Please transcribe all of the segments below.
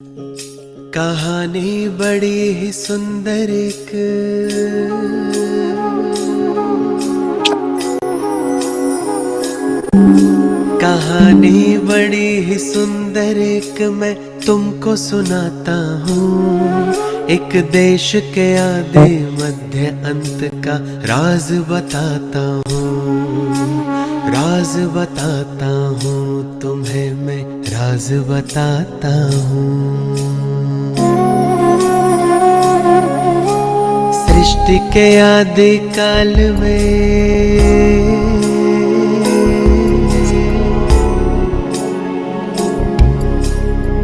कहानी बड़ी ही सुंदर एक कहानी बड़ी ही सुंदर एक मैं तुमको सुनाता हूँ। एक देश के आदि मध्य अंत का राज बताता हूँ। राज बताता हूँ तुम्हें मैं, राज बताता हूँ। सृष्टि के आदि काल में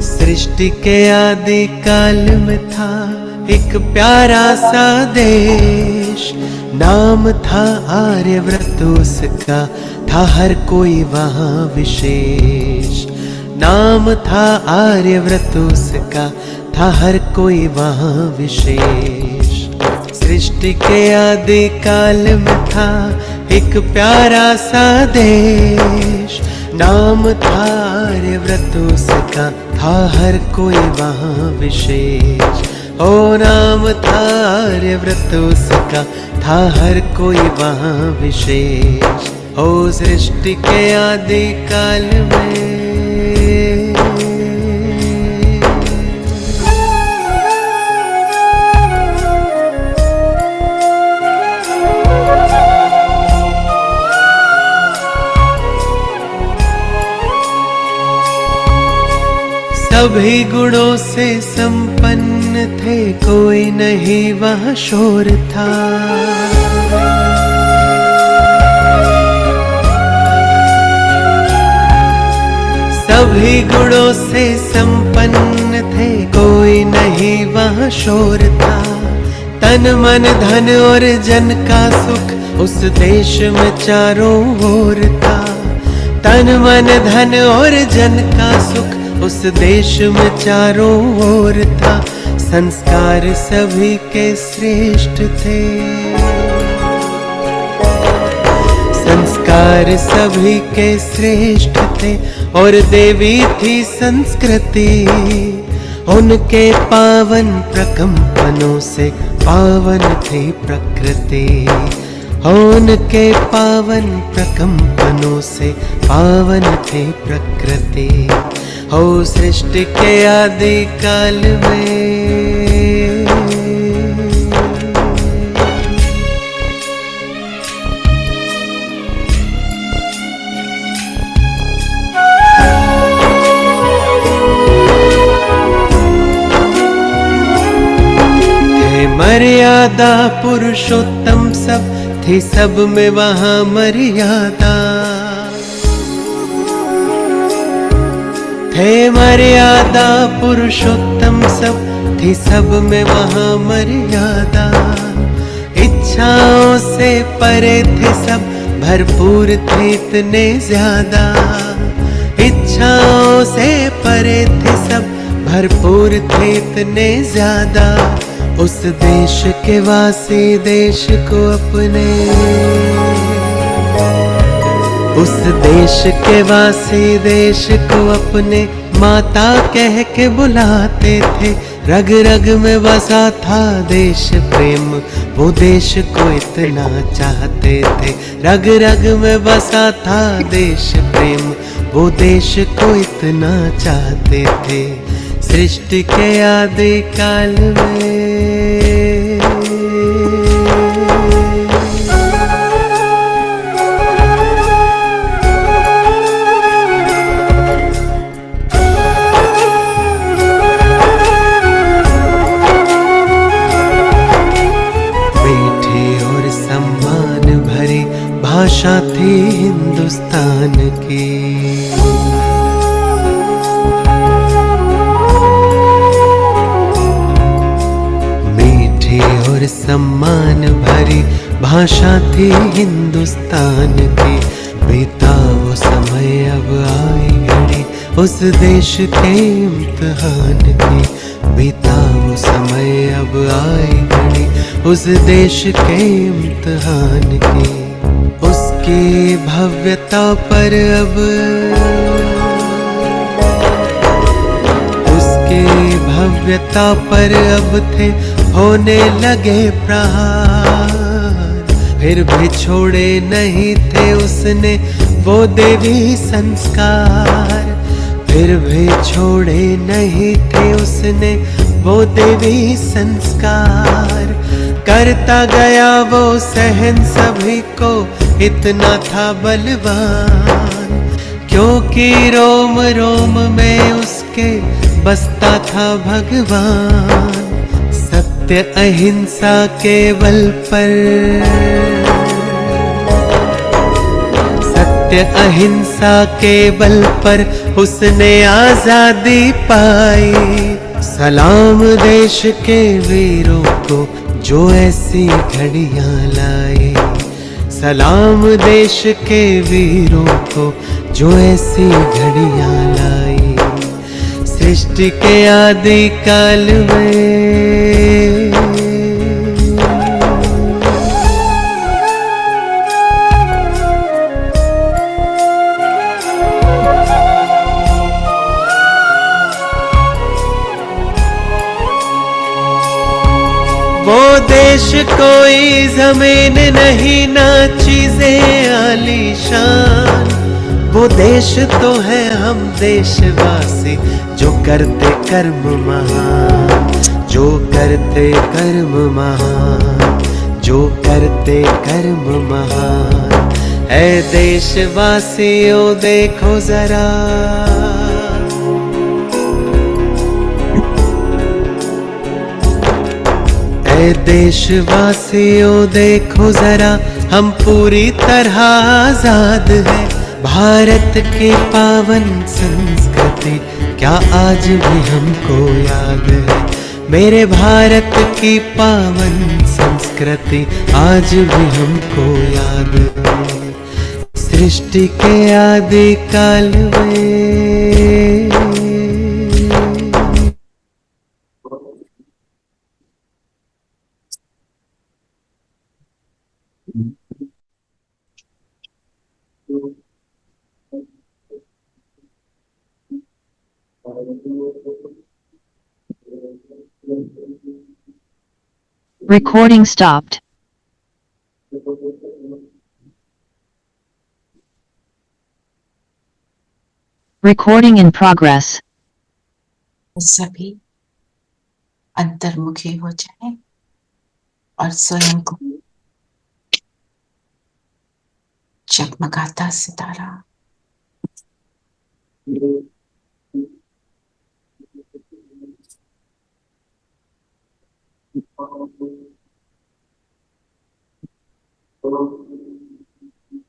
सृष्टि के आदि काल में था एक प्यारा सा देश। नाम था आर्यव्रत उसका, था हर कोई वहाँ विशेष। नाम था आर्यव्रत उसका, था हर कोई वहाँ विशेष। सृष्टि के आदि काल में था एक प्यारा सा देश। नाम था आर्यव्रत उसका, था हर कोई वहाँ विशेष। ओ नाम था आर्यव्रत उसका, था हर कोई वहाँ विशेष। ओ सृष्टि के आदि काल में सभी गुणों से संपन्न थे, कोई नहीं वहाँ शोर था। सभी गुणों से संपन्न थे, कोई नहीं वहाँ शोर था। तन मन धन और जन का सुख उस देश में चारों ओर था। तन मन धन और जन का सुख उस देश में चारों ओर था। संस्कार सभी के श्रेष्ठ थे। संस्कार सभी के श्रेष्ठ थे और देवी थी संस्कृति। उनके पावन प्रकंपनों से पावन थी प्रकृति। उनके पावन प्रकंपनों से पावन थी प्रकृति। हो सृष्टि के आदि काल में थे मर्यादा पुरुषोत्तम सब, थी सब में वहाँ मर्यादा। थे मर्यादा पुरुषोत्तम सब, थी सब में वहाँ मर्यादा। इच्छाओं से परे थे सब, भरपूर थे इतने ज्यादा। इच्छाओं से परे थे सब, भरपूर थे इतने ज्यादा। उस देश के वासी देश को अपने, उस देश के वासी देश को अपने माता कह के बुलाते थे। रग रग में बसा था देश प्रेम, वो देश को इतना चाहते थे। रग रग में बसा था देश प्रेम, वो देश को इतना चाहते थे। सृष्टि के आदि काल में भाषा थी हिंदुस्तान की। मीठी और सम्मान भरी भाषा थी हिंदुस्तान की। बीता वो समय अब आई घड़ी उस देश के इम्तिहान की। बीता वो समय अब आई घड़ी उस देश के इम्तिहान की। उसकी भव्यता पर अब की भव्यता पर अब थे होने लगे प्रहार, फिर भी छोड़े नहीं थे उसने वो देवी संस्कार, फिर भी छोड़े नहीं थे उसने वो देवी संस्कार। करता गया वो सहन सभी को, इतना था बलवान, क्योंकि रोम रोम में उसके बसता था भगवान। सत्य अहिंसा के बल पर, सत्य अहिंसा के बल पर उसने आजादी पाई। सलाम देश के वीरों को जो ऐसी घड़ियां लाए, सलाम देश के वीरों को जो ऐसी घड़ियां लाई। सृष्टि के आदि काल में वो देश कोई जमीन नहीं ना चीजें आलीशान, वो देश तो है हम देशवासी जो करते कर्म महान, जो करते कर्म महान, जो करते कर्म महान। है देशवासियों देखो जरा, ऐ देशवासियों देखो जरा, हम पूरी तरह आजाद हैं। भारत की पावन संस्कृति क्या आज भी हमको याद है, मेरे भारत की पावन संस्कृति आज भी हमको याद है। सृष्टि के आदि काल में Recording stopped. Recording in progress. सभी अंतर्मुखी हो जाए और स्वयं को जगमगाता सितारा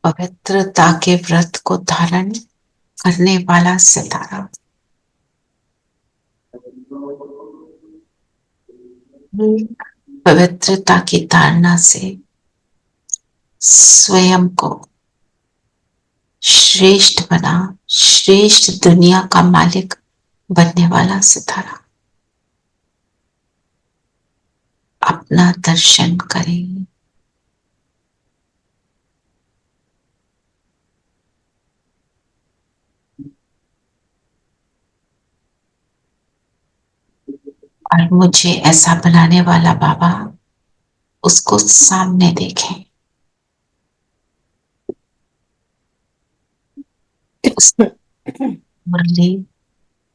पवित्रता के व्रत को धारण करने वाला सितारा पवित्रता की धारणा से स्वयं को श्रेष्ठ बना, श्रेष्ठ दुनिया का मालिक बनने वाला सितारा अपना दर्शन करें। और मुझे ऐसा बनाने वाला बाबा, उसको सामने देखें, उस मुरली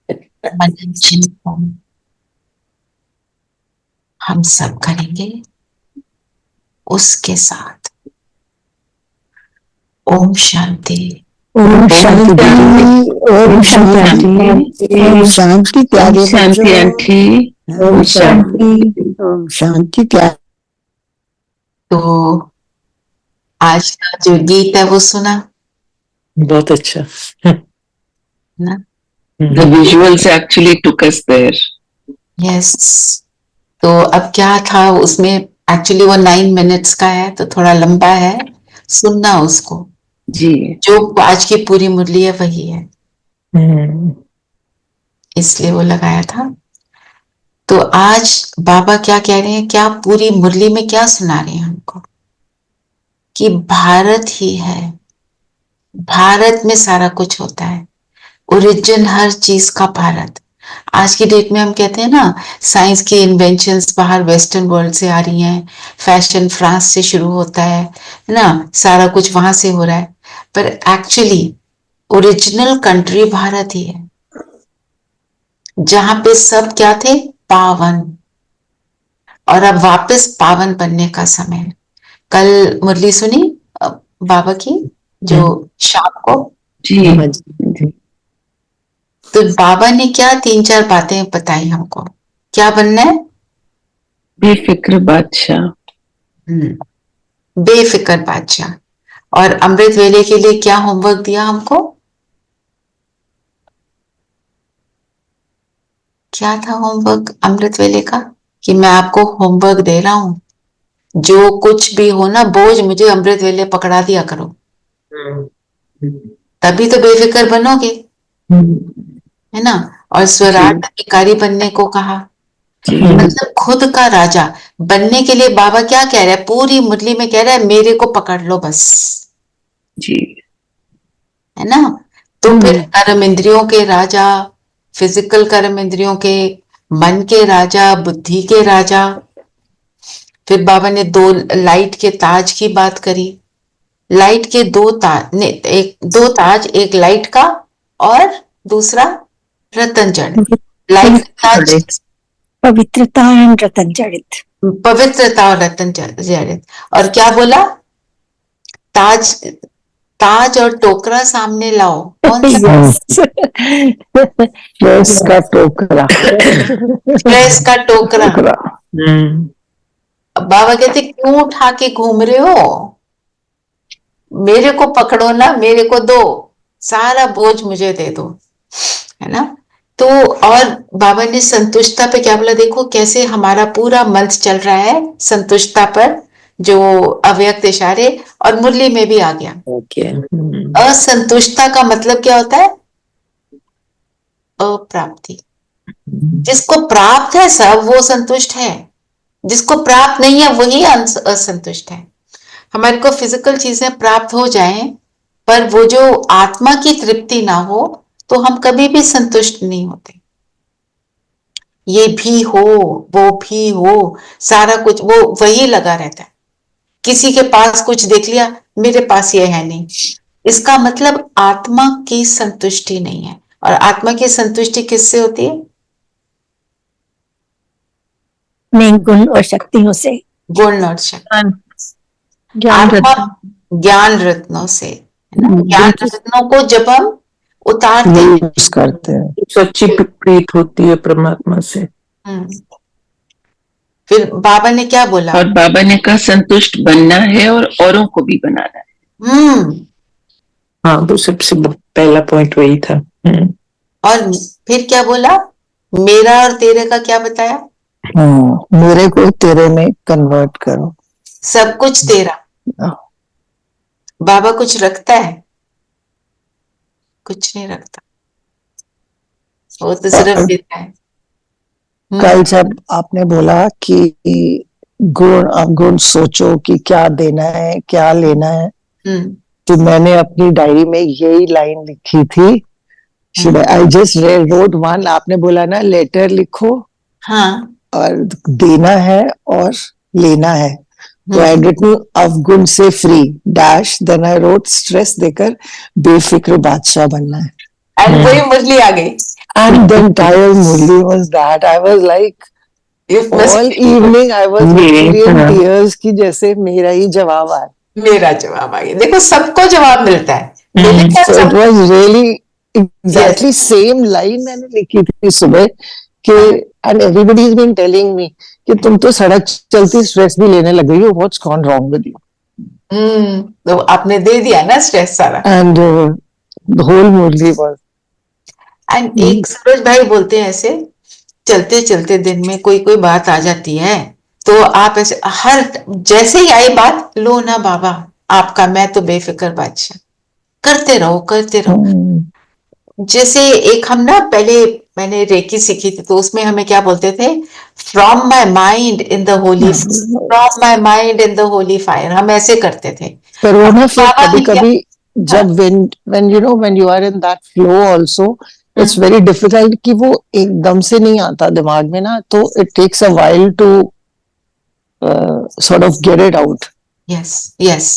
मनन चिंतन हम सब करेंगे उसके साथ। ओम शांति। ओम शांति, ओम शांति, ओम शांति प्यारे बच्चों, ओम शांति, ओम शांति प्यारे। तो आज का जो गीत है वो सुना बहुत अच्छा ना? The visuals actually took us there. Yes. तो अब क्या था उसमें, एक्चुअली वो 9 मिनट्स का है तो थोड़ा लंबा है, सुनना उसको। जी, जो आज की पूरी मुरली है वही है, इसलिए वो लगाया था। तो आज बाबा क्या कह रहे हैं, क्या पूरी मुरली में क्या सुना रहे हैं हमको, कि भारत ही है, भारत में सारा कुछ होता है, ओरिजिन हर चीज का भारत। आज की डेट में हम कहते हैं ना, साइंस की इन्वेंशंस बाहर वेस्टर्न वर्ल्ड से आ रही हैं, फैशन फ्रांस से शुरू होता है ना, सारा कुछ वहां से हो रहा है, पर एक्चुअली ओरिजिनल कंट्री भारत ही है, जहां पे सब क्या थे, पावन। और अब वापस पावन बनने का समय है। कल मुरली सुनी बाबा की, जो शाम को, जी तो बाबा ने क्या 3-4 बातें बताई हमको, क्या बनना है, बेफिक्र बादशाह। बेफिक्र बादशाह। और अमृत वेले के लिए क्या होमवर्क दिया हमको, क्या था होमवर्क अमृत वेले का, कि मैं आपको होमवर्क दे रहा हूं, जो कुछ भी हो ना, बोझ मुझे अमृत वेले पकड़ा दिया करो, तभी तो बेफिक्र बनोगे, है ना। और स्वराट अधिकारी बनने को कहा, मतलब खुद का राजा बनने के लिए बाबा क्या कह रहा है, पूरी मुरली में कह रहा है, मेरे को पकड़ लो बस, जी, है ना। तो फिर कर्म इंद्रियों के राजा, फिजिकल कर्म इंद्रियों के, मन के राजा, बुद्धि के राजा। फिर बाबा ने 2 लाइट के ताज की बात करी, लाइट के 2 ताज ने, 2 ताज, एक लाइट का और दूसरा रतन जड़। लाइट का ताज पवित्रता एंड रतन जड़ित, पवित्रता और रतन जड़ित। और क्या बोला, ताज, ताज और टोकरा सामने लाओ, कौन सा, प्रेस का टोकरा, प्रेस का टोकरा। बाबा कहते क्यों उठा के घूम रहे हो, मेरे को पकड़ो ना, मेरे को दो, सारा बोझ मुझे दे दो, है ना। तो और बाबा ने संतुष्टता पे क्या बोला, देखो कैसे हमारा पूरा मंत्र चल रहा है संतुष्टता पर, जो अव्यक्त इशारे, और मुरली में भी आ गया। असंतुष्टता का मतलब क्या होता है, अप्राप्ति। जिसको प्राप्त है सब वो संतुष्ट है, जिसको प्राप्त नहीं है वही असंतुष्ट है। हमारे को फिजिकल चीजें प्राप्त हो जाएं, पर वो जो आत्मा की तृप्ति ना हो, तो हम कभी भी संतुष्ट नहीं होते। ये भी हो, वो भी हो, सारा कुछ वो वही लगा रहता है। किसी के पास कुछ देख लिया, मेरे पास ये है नहीं, इसका मतलब आत्मा की संतुष्टि नहीं है। और आत्मा की संतुष्टि किससे होती है, नहीं गुण और शक्तियों से, गुण और शक्ति, ज्ञान रत्नों से, है ना। ज्ञान रत्नों को जब हम उतारते यूज करते हैं, सच्ची प्रीत होती है परमात्मा से। फिर बाबा ने क्या बोला, और बाबा ने कहा संतुष्ट बनना है और औरों को भी बनाना है। हाँ, वो सबसे पहला पॉइंट वही था। और फिर क्या बोला, मेरा और तेरे का क्या बताया, मेरे को तेरे में कन्वर्ट करो, सब कुछ तेरा। बाबा कुछ रखता है, कुछ नहीं रखता, वो तो सिर्फ देता है। कल जब आपने बोला कि गुण अवगुण सोचो कि क्या देना है क्या लेना है, तो मैंने अपनी डायरी में यही लाइन लिखी थी, आई जस्ट रोट वन, आपने बोला ना लेटर लिखो, हाँ, और देना है और लेना है, तो आई रिटन अवगुण से free dash, then I wrote stress देकर बेफिक्र बादशाह बनना है, एंड वही मुरली आ गई। and the entire Murli was that. I was like, all evening I was in tears कि जैसे मेरा ही जवाब आया, मेरा जवाब आ गया। देखो सबको जवाब मिलता है। So it was really exactly same line मैंने लिखी थी सुबह कि, and everybody has been telling me कि तुम तो सड़क चलती स्ट्रेस भी लेने लग गई हो, what's gone wrong with you? तो आपने दे दिया ना स्ट्रेस सारा। And the whole Murli was, and एक सरोज भाई बोलते हैं ऐसे, चलते चलते दिन में कोई कोई बात आ जाती है, तो आप ऐसे हर जैसे ही आई बात, लो ना बाबा आपका, मैं तो बेफिक्र बादशाह, करते रहो करते रहो। जैसे एक हम ना पहले मैंने रेकी सीखी थी, तो उसमें हमें क्या बोलते थे, from my mind in the Holi, from my mind in the Holi fire, हम ऐसे करते थे। पर वो ना फिर कभी कभी जब when you know when you are in that flow also, it's very difficult कि वो एकदम से नहीं आता दिमाग में ना, तो it takes a while to sort of get it out. Yes yes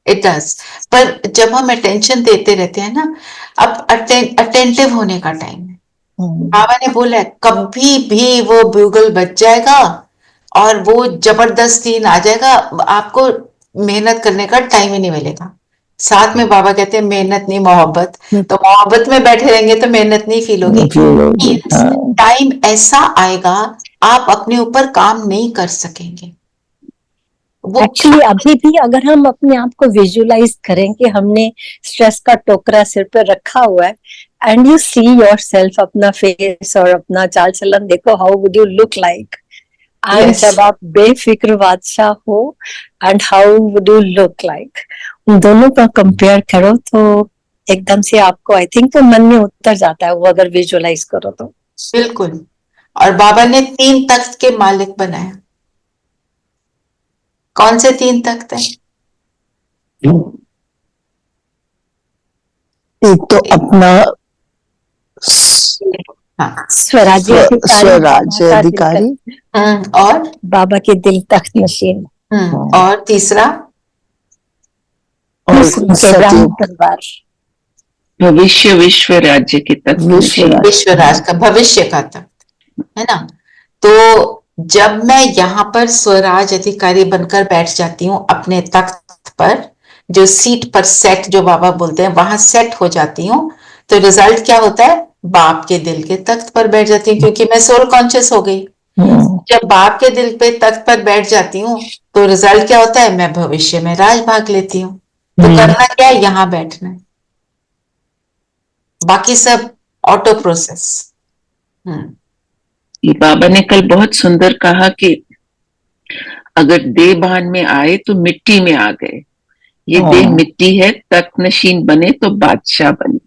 it does. पर जब हम अटेंशन देते रहते हैं ना, अब अटेंटिव होने का टाइम है. बाबा ने बोला है, कभी भी वो ब्यूगल बज जाएगा और वो जबरदस्त सीन आ जाएगा, आपको मेहनत करने का टाइम ही नहीं मिलेगा. साथ में बाबा कहते हैं मेहनत नहीं मोहब्बत, तो मोहब्बत में बैठे रहेंगे तो मेहनत नहीं फील होगी. टाइम ऐसा आएगा आप अपने ऊपर काम नहीं कर सकेंगे. एक्चुअली अभी भी अगर हम अपने आप को विजुअलाइज करें कि हमने स्ट्रेस का टोकरा सिर पे रखा हुआ है, एंड यू सी योरसेल्फ, अपना फेस और अपना चाल चलन देखो, how would you look like. And जब आप बेफिक्र बादशाह हो, and how would you look like, उन दोनों का कंपेयर करो तो एकदम से आपको आई थिंक तो मन में उतर जाता है वो, अगर विजुअलाइज करो तो. बिल्कुल. और बाबा ने 3 तख्त के मालिक बनाया. कौन से 3 तख्त हैं? एक तो अपना स्वराज्य अधिकारी, और बाबा के दिल तख्त नशीन, और तीसरा और परिवार, भविष्य विश्व राज्य के तख्त, विश्व राज का भविष्य का तख्त है ना. तो जब मैं यहाँ पर स्वराज अधिकारी बनकर बैठ जाती हूँ अपने तख्त पर, जो सीट पर सेट जो बाबा बोलते हैं वहां सेट हो जाती हूँ, तो रिजल्ट क्या होता है? बाप के दिल के तख्त पर बैठ जाती हूँ, क्योंकि मैं सोल कॉन्शियस हो गई. जब बाप के दिल पे तख्त पर बैठ जाती हूँ तो रिजल्ट क्या होता है? मैं भविष्य में राज भाग लेती हूँ. तो करना क्या है? यहाँ बैठना है, बाकी सब ऑटो प्रोसेस. बाबा ने कल बहुत सुंदर कहा कि अगर देह भान में आए तो मिट्टी में आ गए, ये देह मिट्टी है, तख्त नशीन बने तो बादशाह बने.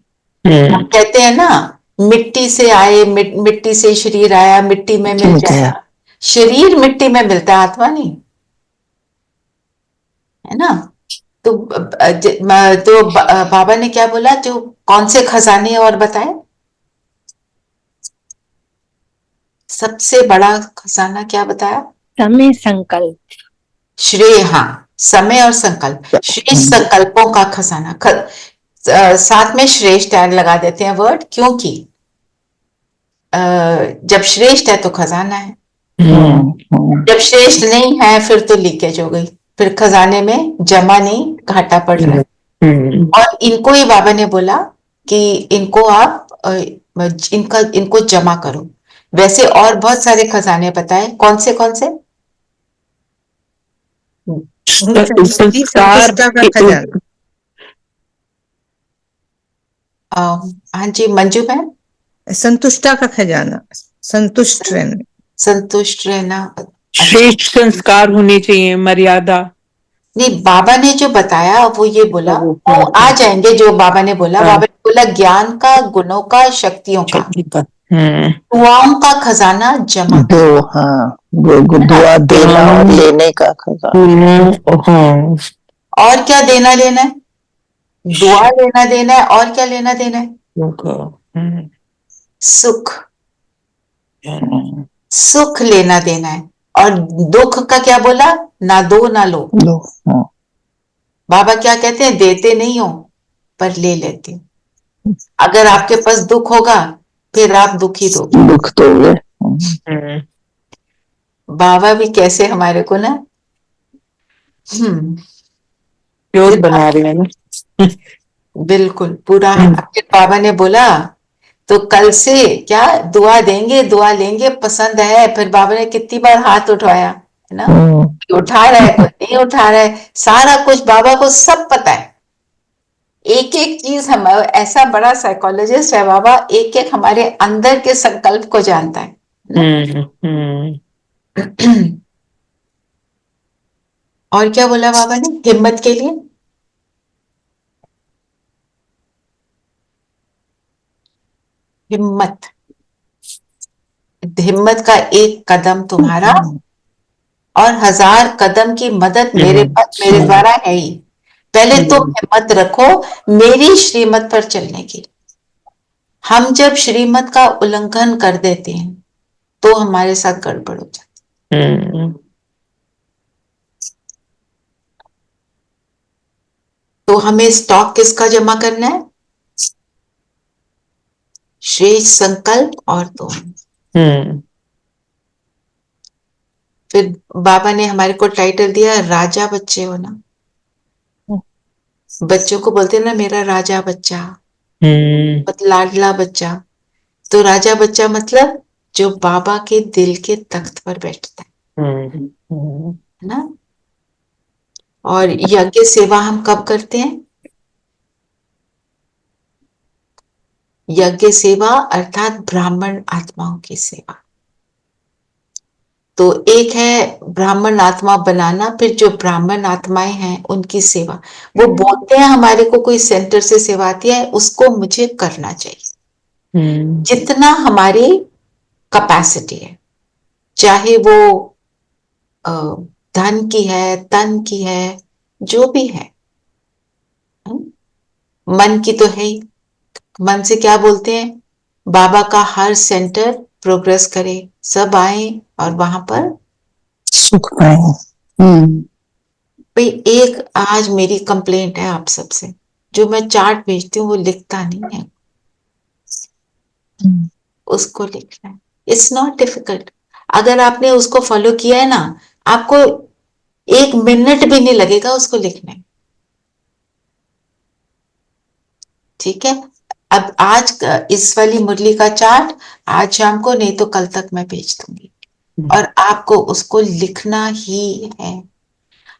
कहते हैं ना, मिट्टी से आए, मिट्टी से शरीर आया, मिट्टी में मिल जाएगा. शरीर मिट्टी में मिलता है, आत्मा नहीं, है ना. तो बाबा ने क्या बोला, जो कौन से खजाने और बताए? सबसे बड़ा खजाना क्या बताया? समय, संकल्प, श्रेय. हाँ, समय और संकल्प, श्रेष्ठ संकल्पों का खजाना. साथ में श्रेष्ठ टैग लगा देते हैं वर्ड, क्योंकि जब श्रेष्ठ है तो खजाना है, जब श्रेष्ठ नहीं है फिर तो लीकेज हो गई, फिर खजाने में जमा नहीं, घाटा पड़ रहा है. और इनको ही बाबा ने बोला कि इनको आप इनको जमा करो. वैसे और बहुत सारे खजाने बताए, कौन से कौन से? हाँ जी मंजू बहन. संतुष्टा का खजाना, संतुष्ट रहना, संतुष्ट रहना. श्रेष्ठ संस्कार होने चाहिए, मर्यादा. नहीं, बाबा ने जो बताया वो ये बोला, वो आ जाएंगे जो बाबा ने बोला. बाबा ने बोला ज्ञान का, गुणों का, शक्तियों का, दुआओं का खजाना जमा. दुआ देना और लेने का खजाना. और क्या देना लेना है? दुआ लेना देना है, और क्या लेना देना है? सुख, सुख लेना देना है. और दुख का क्या बोला? ना दो ना लो. बाबा क्या कहते हैं? देते नहीं हो पर ले लेते हो. अगर आपके पास दुख होगा फिर आप दुखी दो. दुख तो बाबा भी कैसे हमारे को ना प्योर बना रहे हैं ना. बिल्कुल पूरा. बाबा ने बोला तो कल से क्या दुआ देंगे, दुआ लेंगे, पसंद है. फिर बाबा ने कितनी बार हाथ उठाया है ना, उठा रहा है, नहीं उठा रहा है, सारा कुछ बाबा को सब पता है. एक एक चीज, हम ऐसा बड़ा साइकोलॉजिस्ट है बाबा, एक एक हमारे अंदर के संकल्प को जानता है. और क्या बोला बाबा ने हिम्मत के लिए? हिम्मत, हिम्मत का एक कदम तुम्हारा और 1000 कदम की मदद मेरे द्वारा है ही. पहले तुम हिम्मत रखो मेरी श्रीमत पर चलने की. हम जब श्रीमत का उल्लंघन कर देते हैं तो हमारे साथ गड़बड़ हो जाती है। तो हमें स्टॉक किसका जमा करना है? श्रेष्ठ संकल्प और तो फिर बाबा ने हमारे को टाइटल दिया राजा बच्चे हो ना। बच्चों को बोलते हैं ना मेरा राजा बच्चा, लाडला बच्चा। तो राजा बच्चा मतलब जो बाबा के दिल के तख्त पर बैठता है ना। और यज्ञ सेवा हम कब करते हैं? यज्ञ सेवा अर्थात ब्राह्मण आत्माओं की सेवा। तो एक है ब्राह्मण आत्मा बनाना, फिर जो ब्राह्मण आत्माएं हैं उनकी सेवा। वो बोलते हैं हमारे को कोई सेंटर से सेवा आती है, उसको मुझे करना चाहिए जितना हमारी कैपेसिटी है, चाहे वो धन की है, तन की है, जो भी है। मन की तो है ही। मन से क्या बोलते हैं? बाबा का हर सेंटर प्रोग्रेस करे, सब आए और वहां पर सुख पाए। भाई एक आज मेरी कंप्लेंट है आप सबसे, जो मैं चार्ट भेजती हूँ वो लिखता नहीं है, उसको लिखना है। It's not difficult. अगर आपने उसको फॉलो किया है ना, आपको 1 मिनट भी नहीं लगेगा उसको लिखने। ठीक है, अब आज इस वाली मुरली का चार्ट आज शाम को, नहीं तो कल तक मैं भेज दूंगी, और आपको उसको लिखना ही है।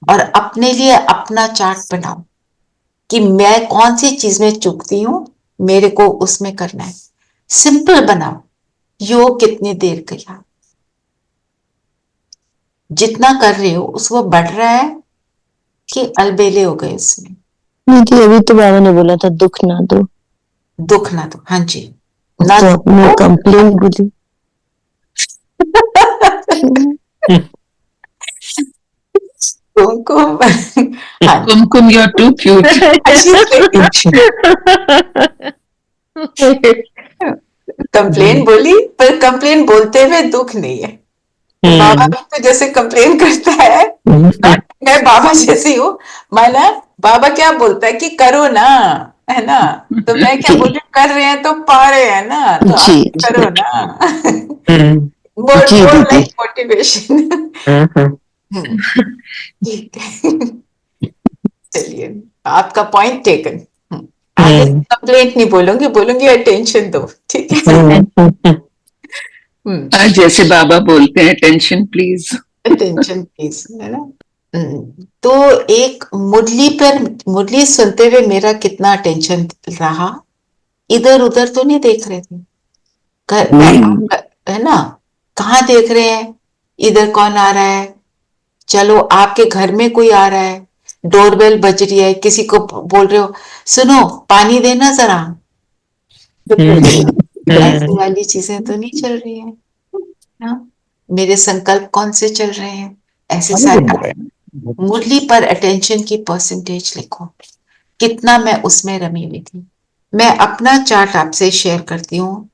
और अपने लिए अपना चार्ट बनाओ कि मैं कौन सी चीज में चूकती हूं, मेरे को उसमें करना है। सिंपल बनाओ। योग कितनी देर किया, जितना कर रहे हो उसको बढ़ रहा है कि अलबेले हो गए उसमें? नहीं जी, अभी तो बाबा ने बोला था दुख ना दो। दुख ना दो, हाँ जी, ना तो अपने दो। कंप्लेन बोली। कुमकुम, हाँ कुमकुम, you're too cute. कंप्लेन बोली, पर कंप्लेन बोलते हुए दुख नहीं है। बाबा भी तो जैसे कंप्लेन करता है, मैं बाबा जैसी हूँ। माना बाबा क्या बोलता है कि करो ना, है ना, तो मैं क्या बोल रही हूँ, कर रहे हैं तो पा रहे हैं ना, तो जी, आप करो ना। जी मोर दीदी। Like motivation. ठीक है, चलिए, आपका पॉइंट टेकन। आगे कंप्लेंट नहीं बोलूंगी, बोलूंगी अटेंशन दो। ठीक है, जैसे बाबा बोलते हैं टेंशन प्लीज। अटेंशन प्लीज, है ना। तो एक मुरली पर, मुरली सुनते हुए मेरा कितना अटेंशन रहा, इधर उधर तो नहीं देख रहे थे। है ना, कहाँ देख रहे हैं, इधर कौन आ रहा है, चलो आपके घर में कोई आ रहा है, डोरबेल बज रही है, किसी को बोल रहे हो सुनो पानी देना जरा, ऐसी वाली चीजें तो नहीं चल रही है ना। मेरे संकल्प कौन से चल रहे हैं, ऐसे सारे। मुरली पर अटेंशन की परसेंटेज लिखो, कितना मैं उसमें रमी हुई थी। मैं अपना चार्ट आपसे शेयर करती हूँ,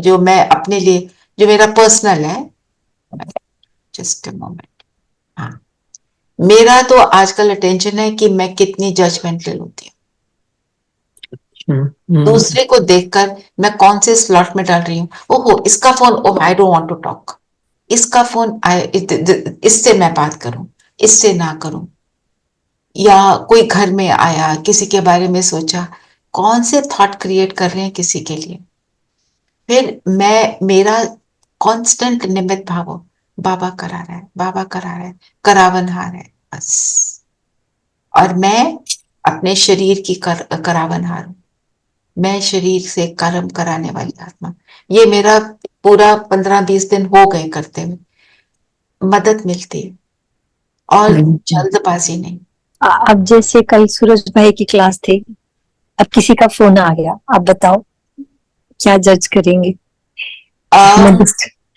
जो मैं अपने लिए, जो मेरा पर्सनल है। Just a moment. हाँ, मेरा तो आजकल अटेंशन है कि मैं कितनी जजमेंटल होती हूँ। दूसरे को देखकर मैं कौन से स्लॉट में डाल रही हूँ, ओहो इसका phone, oh I don't want to talk, इसका फोन, इससे मैं बात करूं, इससे ना करूं। या कोई घर में आया, किसी के बारे में सोचा, कौन से थॉट क्रिएट कर रहे हैं किसी के लिए। फिर मेरा कांस्टेंट निमित्त भाव हो, बाबा करा रहा है, बाबा करा रहा है, करावनहार है बस। और मैं अपने शरीर की करावनहार हूं, मैं शरीर से कर्म कराने वाली आत्मा। ये मेरा पूरा 15-20 दिन हो गए करते हुए, मदद मिलती है और जल्दबाजी नहीं। अब जैसे कल सूरज भाई की क्लास थी, अब किसी का फोन आ गया, आप बताओ क्या जज करेंगे?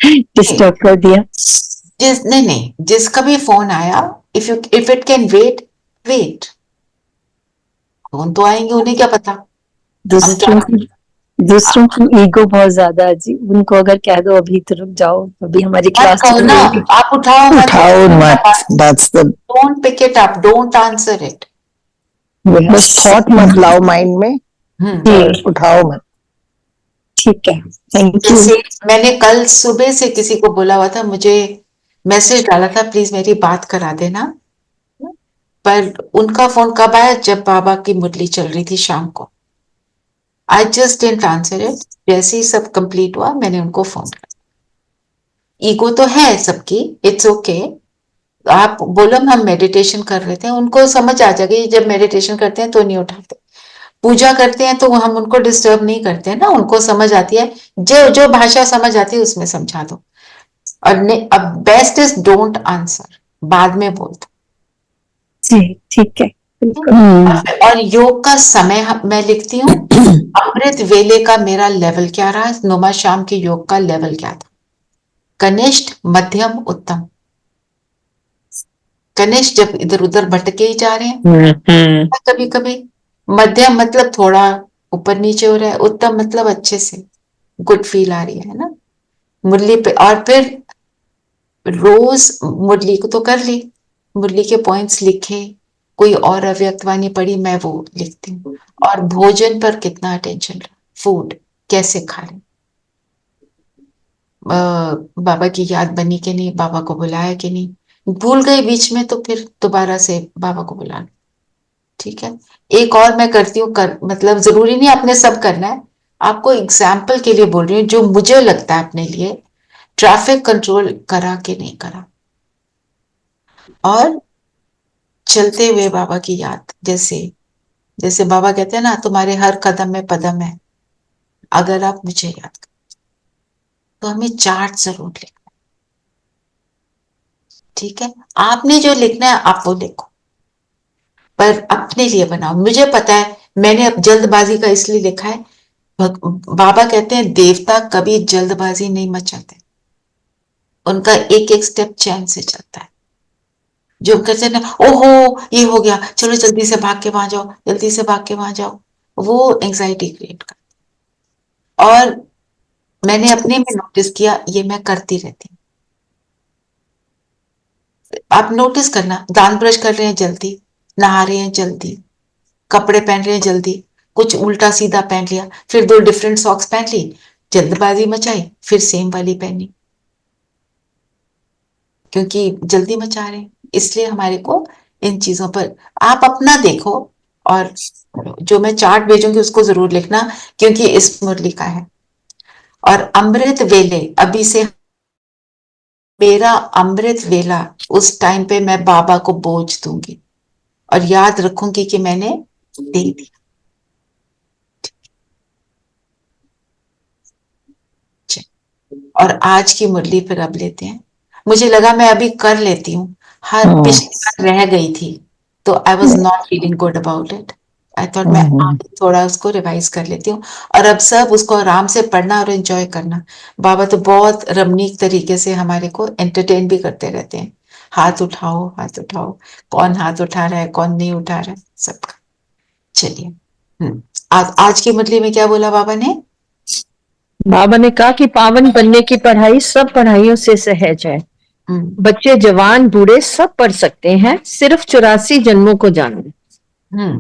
डिस्टर्ब कर दिया। नहीं, जिसका भी फोन आया, if it can wait, wait. Phone तो आएंगे, उन्हें क्या पता। दूसरों की दूसरों की ईगो बहुत ज्यादा है जी, उनको अगर कह दो अभी तो रुक जाओ, अभी हमारी मत क्लास कहो ना, आप उठाओ मत, उठाओ मत, that's the don't pick it up, don't answer it. बस थॉट मत लाओ माइंड में, जी उठाओ मत। ठीक है, थैंक यू। जैसे मैंने कल सुबह से किसी को बोला हुआ था, मुझे मैसेज डाला था प्लीज मेरी बात करा देना, पर उनका फोन कब आया, जब बाबा की मुरली चल रही थी शाम को। I just didn't answer it, जैसे ही सब कंप्लीट हुआ मैंने उनको फोन किया। ईगो तो है सबकी, इट्स ओके। आप बोलो हम मेडिटेशन कर रहे थे, उनको समझ आ जाएगी, जब मेडिटेशन करते हैं तो नहीं उठाते, पूजा करते हैं तो हम उनको डिस्टर्ब नहीं करते हैं ना, उनको समझ आती है, जो जो भाषा समझ आती है उसमें समझा दो। और अब बेस्ट इज डोंट आंसर, बाद में बोल दो। जी ठीक है, और योग का समय मैं लिखती हूँ, अमृत वेले का मेरा लेवल क्या रहा, नुमा शाम के योग का लेवल क्या था, कनिष्ठ, मध्यम, उत्तम। कनिष्ठ जब इधर उधर भटके ही जा रहे हैं कभी कभी, मध्यम मतलब थोड़ा ऊपर नीचे हो रहा है, उत्तम मतलब अच्छे से गुड फील आ रही है ना मुरली पे। और फिर रोज मुरली को तो कर ली, मुरली के पॉइंट्स लिखे, कोई और अव्यक्तवाणी पढ़ी मैं वो लिखती हूँ। और भोजन पर कितना अटेंशन रहा, फूड कैसे खा रहे, बाबा की याद बनी कि नहीं, बाबा को बुलाया कि नहीं, भूल गए बीच में तो फिर दोबारा से बाबा को बुला लो। ठीक है, एक और मैं करती हूँ, कर मतलब जरूरी नहीं आपने सब करना है, आपको एग्जाम्पल के लिए बोल रही हूँ जो मुझे लगता है अपने लिए, ट्रैफिक कंट्रोल करा कि नहीं करा, और चलते हुए बाबा की याद, जैसे जैसे बाबा कहते हैं ना, तुम्हारे हर कदम में पदम है, अगर आप मुझे याद करो तो हमें चार्ट जरूर लिखना। ठीक है, आपने जो लिखना है आप वो लिखो, पर अपने लिए बनाओ। मुझे पता है मैंने अब जल्दबाजी का इसलिए लिखा है, बाबा कहते हैं देवता कभी जल्दबाजी नहीं मचाते, उनका एक एक स्टेप चैन से चलता है। जो कहते हैं ना, ओहो ये हो गया, चलो जल्दी से भाग के वहां जाओ, जल्दी से भाग के वहां जाओ, वो एंजाइटी क्रिएट कर। और मैंने अपने में नोटिस किया, ये मैं करती रहती हूँ। आप नोटिस करना, दांत ब्रश कर रहे हैं जल्दी, नहा रहे हैं जल्दी, कपड़े पहन रहे हैं जल्दी, कुछ उल्टा सीधा पहन लिया, फिर दो डिफरेंट सॉक्स पहन ली, जल्दबाजी मचाई, फिर सेम वाली पहनी, क्योंकि जल्दी मचा रहे हैं। इसलिए हमारे को इन चीजों पर आप अपना देखो, और जो मैं चार्ट भेजूंगी उसको जरूर लिखना, क्योंकि इस मुरली का है। और अमृत वेले, अभी से मेरा अमृत वेला, उस टाइम पे मैं बाबा को बोझ दूंगी और याद रखूंगी कि मैंने दे दी। और आज की मुरली फिर अब लेते हैं, मुझे लगा मैं अभी कर लेती हूँ, हर पिछली बार रह गई थी तो I was not feeling good about it, I thought मैं आगे थोड़ा उसको रिवाइज कर लेती हूँ, और अब सब उसको आराम से पढ़ना और एंजॉय करना। बाबा तो बहुत रमणीक तरीके से हमारे को एंटरटेन भी करते रहते हैं, हाथ उठाओ हाथ उठाओ, कौन हाथ उठा रहा है कौन नहीं उठा रहा है सबका। चलिए, आज की मुरली में क्या बोला बाबा ने? बाबा ने कहा कि पावन बनने की पढ़ाई सब पढ़ाइयों से सहज है, बच्चे जवान बूढ़े सब पढ़ सकते हैं, सिर्फ 84 जन्मों को जानना।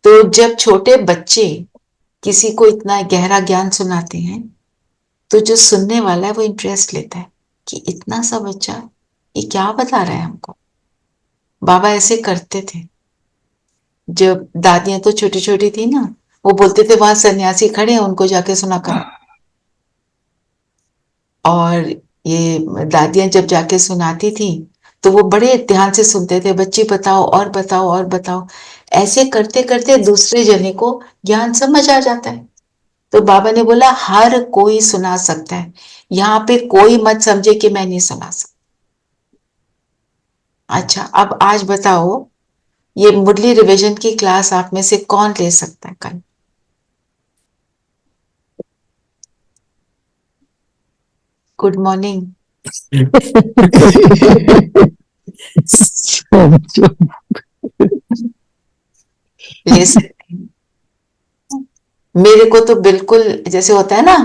तो जब छोटे बच्चे किसी को इतना गहरा ज्ञान सुनाते हैं तो जो सुनने वाला है वो इंटरेस्ट लेता है कि इतना सा बच्चा ये क्या बता रहा है हमको। बाबा ऐसे करते थे, जब दादियां तो छोटी छोटी थी ना, वो बोलते थे वहां सन्यासी खड़े हैं उनको जाके सुना कर। और ये दादियां जब जाके सुनाती थी तो वो बड़े ध्यान से सुनते थे, बच्ची बताओ और बताओ और बताओ, ऐसे करते करते दूसरे जने को ज्ञान समझ आ जाता है। तो बाबा ने बोला हर कोई सुना सकता है, यहाँ पे कोई मत समझे कि मैं नहीं सुना सकता। अच्छा, अब आज बताओ, ये मुरली रिवीजन की क्लास आप में से कौन ले सकता है कल? Good morning. ले सकते हैं। मेरे को तो बिल्कुल जैसे होता है ना,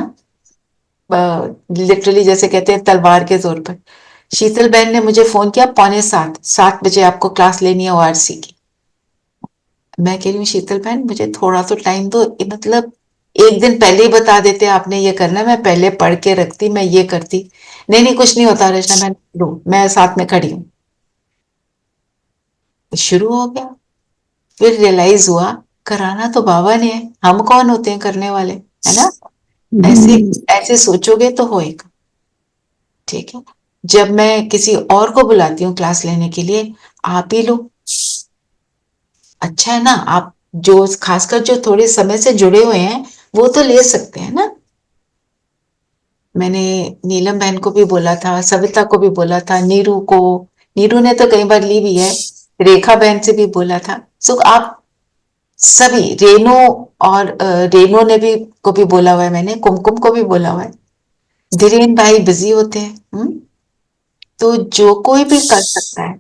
लिटरली जैसे कहते हैं तलवार के जोर पर, शीतल बहन ने मुझे फोन किया 6:45, 7 बजे आपको क्लास लेनी है ओआरसी की। मैं कह रही हूँ शीतल बहन मुझे थोड़ा तो टाइम दो, मतलब एक दिन पहले ही बता देते आपने ये करना है, मैं पहले पढ़ के रखती, मैं ये करती। नहीं नहीं कुछ नहीं होता रचना बहन, लो मैं साथ में खड़ी हूँ। शुरू हो गया। फिर रियलाइज हुआ कराना तो बाबा ने है, हम कौन होते हैं करने वाले, है ना। ऐसे ऐसे सोचोगे तो होएगा। ठीक है, जब मैं किसी और को बुलाती हूँ क्लास लेने के लिए, आप ही लो, अच्छा है ना। आप जो खासकर जो थोड़े समय से जुड़े हुए हैं वो तो ले सकते हैं ना। मैंने नीलम बहन को भी बोला था, सविता को भी बोला था, नीरू को, नीरू ने तो कई बार ली भी है, रेखा बहन से भी बोला था। सो आप सभी, रेनो, और रेनो ने भी को भी बोला हुआ है मैंने, कुमकुम को भी बोला हुआ है। धीरेन भाई बिजी होते हैं। तो जो कोई भी कर सकता है,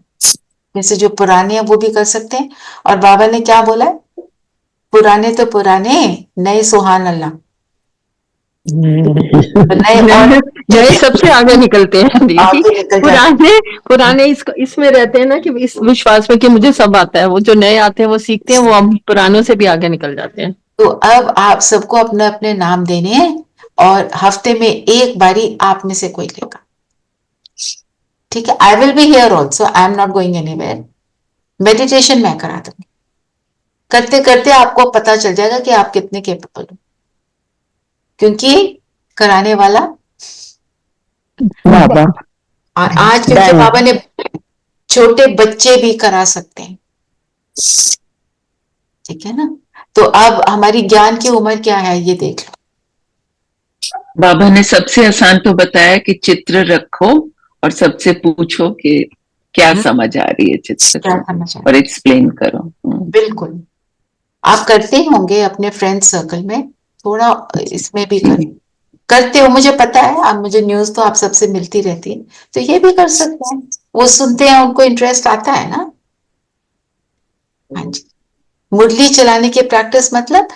जैसे जो पुराने हैं वो भी कर सकते हैं। और बाबा ने क्या बोला है, पुराने तो पुराने, नए सुहान अल्लाह। तो नए और नए सबसे आगे निकलते हैं दीदी। आगे निकल जाते पुराने पुराने इसको इसमें रहते हैं ना कि इस विश्वास में कि मुझे सब आता है, वो जो नए आते हैं वो सीखते हैं, वो हम पुरानों से भी आगे निकल जाते हैं। तो अब आप सबको अपने अपने नाम देने हैं और हफ्ते में एक बारी आप में से कोई लेगा। ठीक है, I will be here also, I am not going anywhere. Meditation मैं करा दूंगी, करते करते आपको पता चल जाएगा कि आप कितने केपेबल हो, क्योंकि कराने वाला बाबा। और आज क्योंकि बाबा ने छोटे बच्चे भी करा सकते हैं। ठीक है ना। तो अब हमारी ज्ञान की उम्र क्या है ये देख लो। बाबा ने सबसे आसान तो बताया कि चित्र रखो और सबसे पूछो कि क्या समझ आ रही है चित्र क्या से, समझ और एक्सप्लेन करो। बिल्कुल, आप करते होंगे अपने फ्रेंड सर्कल में, थोड़ा इसमें भी करते हो, मुझे पता है। आप मुझे न्यूज तो आप सबसे मिलती रहती है, तो ये भी कर सकते हैं। वो सुनते हैं, उनको इंटरेस्ट आता है ना। हाँ जी, मुरली चलाने की प्रैक्टिस मतलब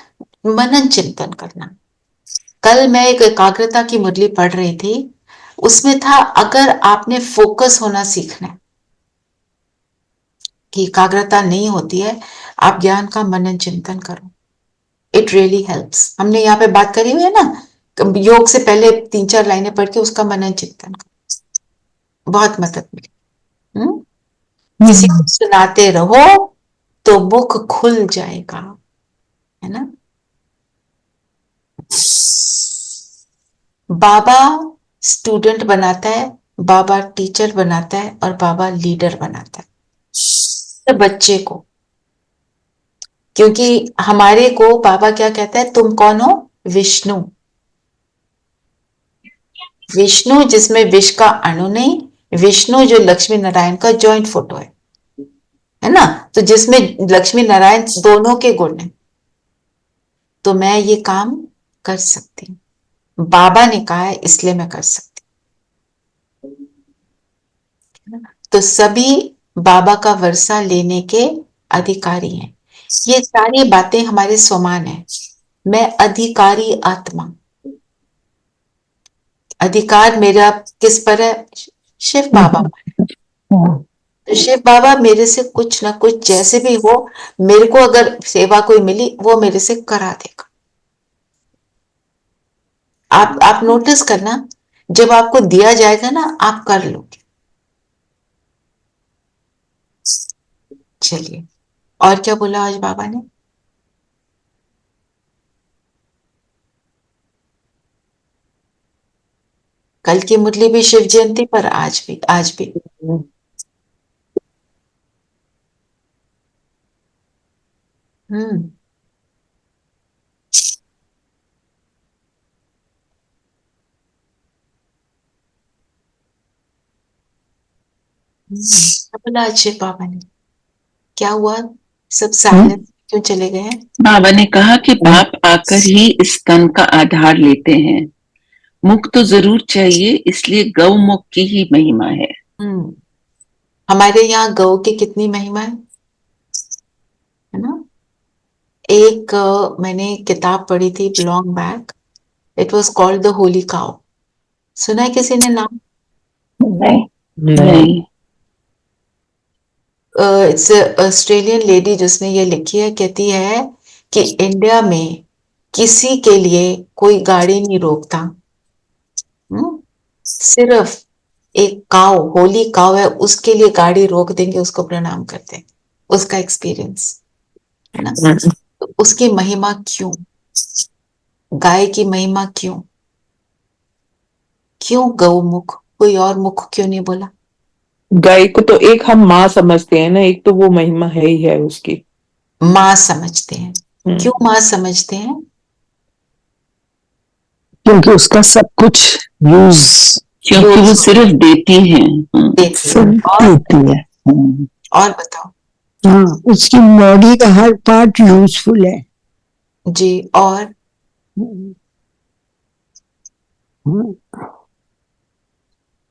मनन चिंतन करना। कल मैं एक एकाग्रता की मुरली पढ़ रही थी, उसमें था अगर आपने फोकस होना सीखना है, कि एकाग्रता नहीं होती है, आप ज्ञान का मनन चिंतन करो, इट रियली हेल्प्स। हमने यहाँ पे बात करी हुई है ना, योग से पहले 3-4 लाइनें पढ़ के उसका मनन चिंतन करो, बहुत मदद मिली। किसी को सुनाते रहो तो मुख खुल जाएगा, है ना। बाबा स्टूडेंट बनाता है, बाबा टीचर बनाता है, और बाबा लीडर बनाता है तो बच्चे को। क्योंकि हमारे को बाबा क्या कहता है, तुम कौन हो, विष्णु। विष्णु जिसमें विष का अणु नहीं, विष्णु जो लक्ष्मी नारायण का जॉइंट फोटो है ना, तो जिसमें लक्ष्मी नारायण दोनों के गुण हैं। तो मैं ये काम कर सकती हूँ, बाबा ने कहा है इसलिए मैं कर सकती हूँ। तो सभी बाबा का वर्षा लेने के अधिकारी हैं। ये सारी बातें हमारे समान है। मैं अधिकारी आत्मा, अधिकार मेरा किस पर है, शिव बाबा पर। तो शिव बाबा मेरे से कुछ ना कुछ जैसे भी हो, मेरे को अगर सेवा कोई मिली वो मेरे से करा देगा। आप नोटिस करना, जब आपको दिया जाएगा ना आप कर लोगे। चलिए, और क्या बोला आज बाबा ने। कल की मुरली भी शिव जयंती पर, आज भी क्या बोला आज शिव बाबा ने, क्या हुआ, सब साइलेंस क्यों चले गए हैं। बाबा ने कहा कि बाप आकर ही इस तन का आधार लेते हैं, मुख तो जरूर चाहिए, इसलिए गौ मुख की ही महिमा है। हमारे यहाँ गौ की कितनी महिमा है ना। मैंने किताब पढ़ी थी long back, it was called the Holi cow. सुना है किसी ने नाम? नहीं। इट्स ऑस्ट्रेलियन लेडी जिसने ये लिखी है, कहती है कि इंडिया में किसी के लिए कोई गाड़ी नहीं रोकता, सिर्फ एक काउ, होली काउ है, उसके लिए गाड़ी रोक देंगे, उसको प्रणाम करते हैं। उसका एक्सपीरियंस है ना। तो उसकी महिमा क्यों, गाय की महिमा क्यों, क्यों गौमुख, कोई और मुख क्यों नहीं बोला? गाय को तो एक हम माँ समझते हैं ना, एक तो वो महिमा है ही है उसकी। माँ समझते हैं। क्यों माँ समझते हैं? क्योंकि उसका सब कुछ यूज, क्योंकि वो सिर्फ देती है। देती है। और बताओ। हाँ, उसकी बॉडी का हर पार्ट यूजफुल है जी। और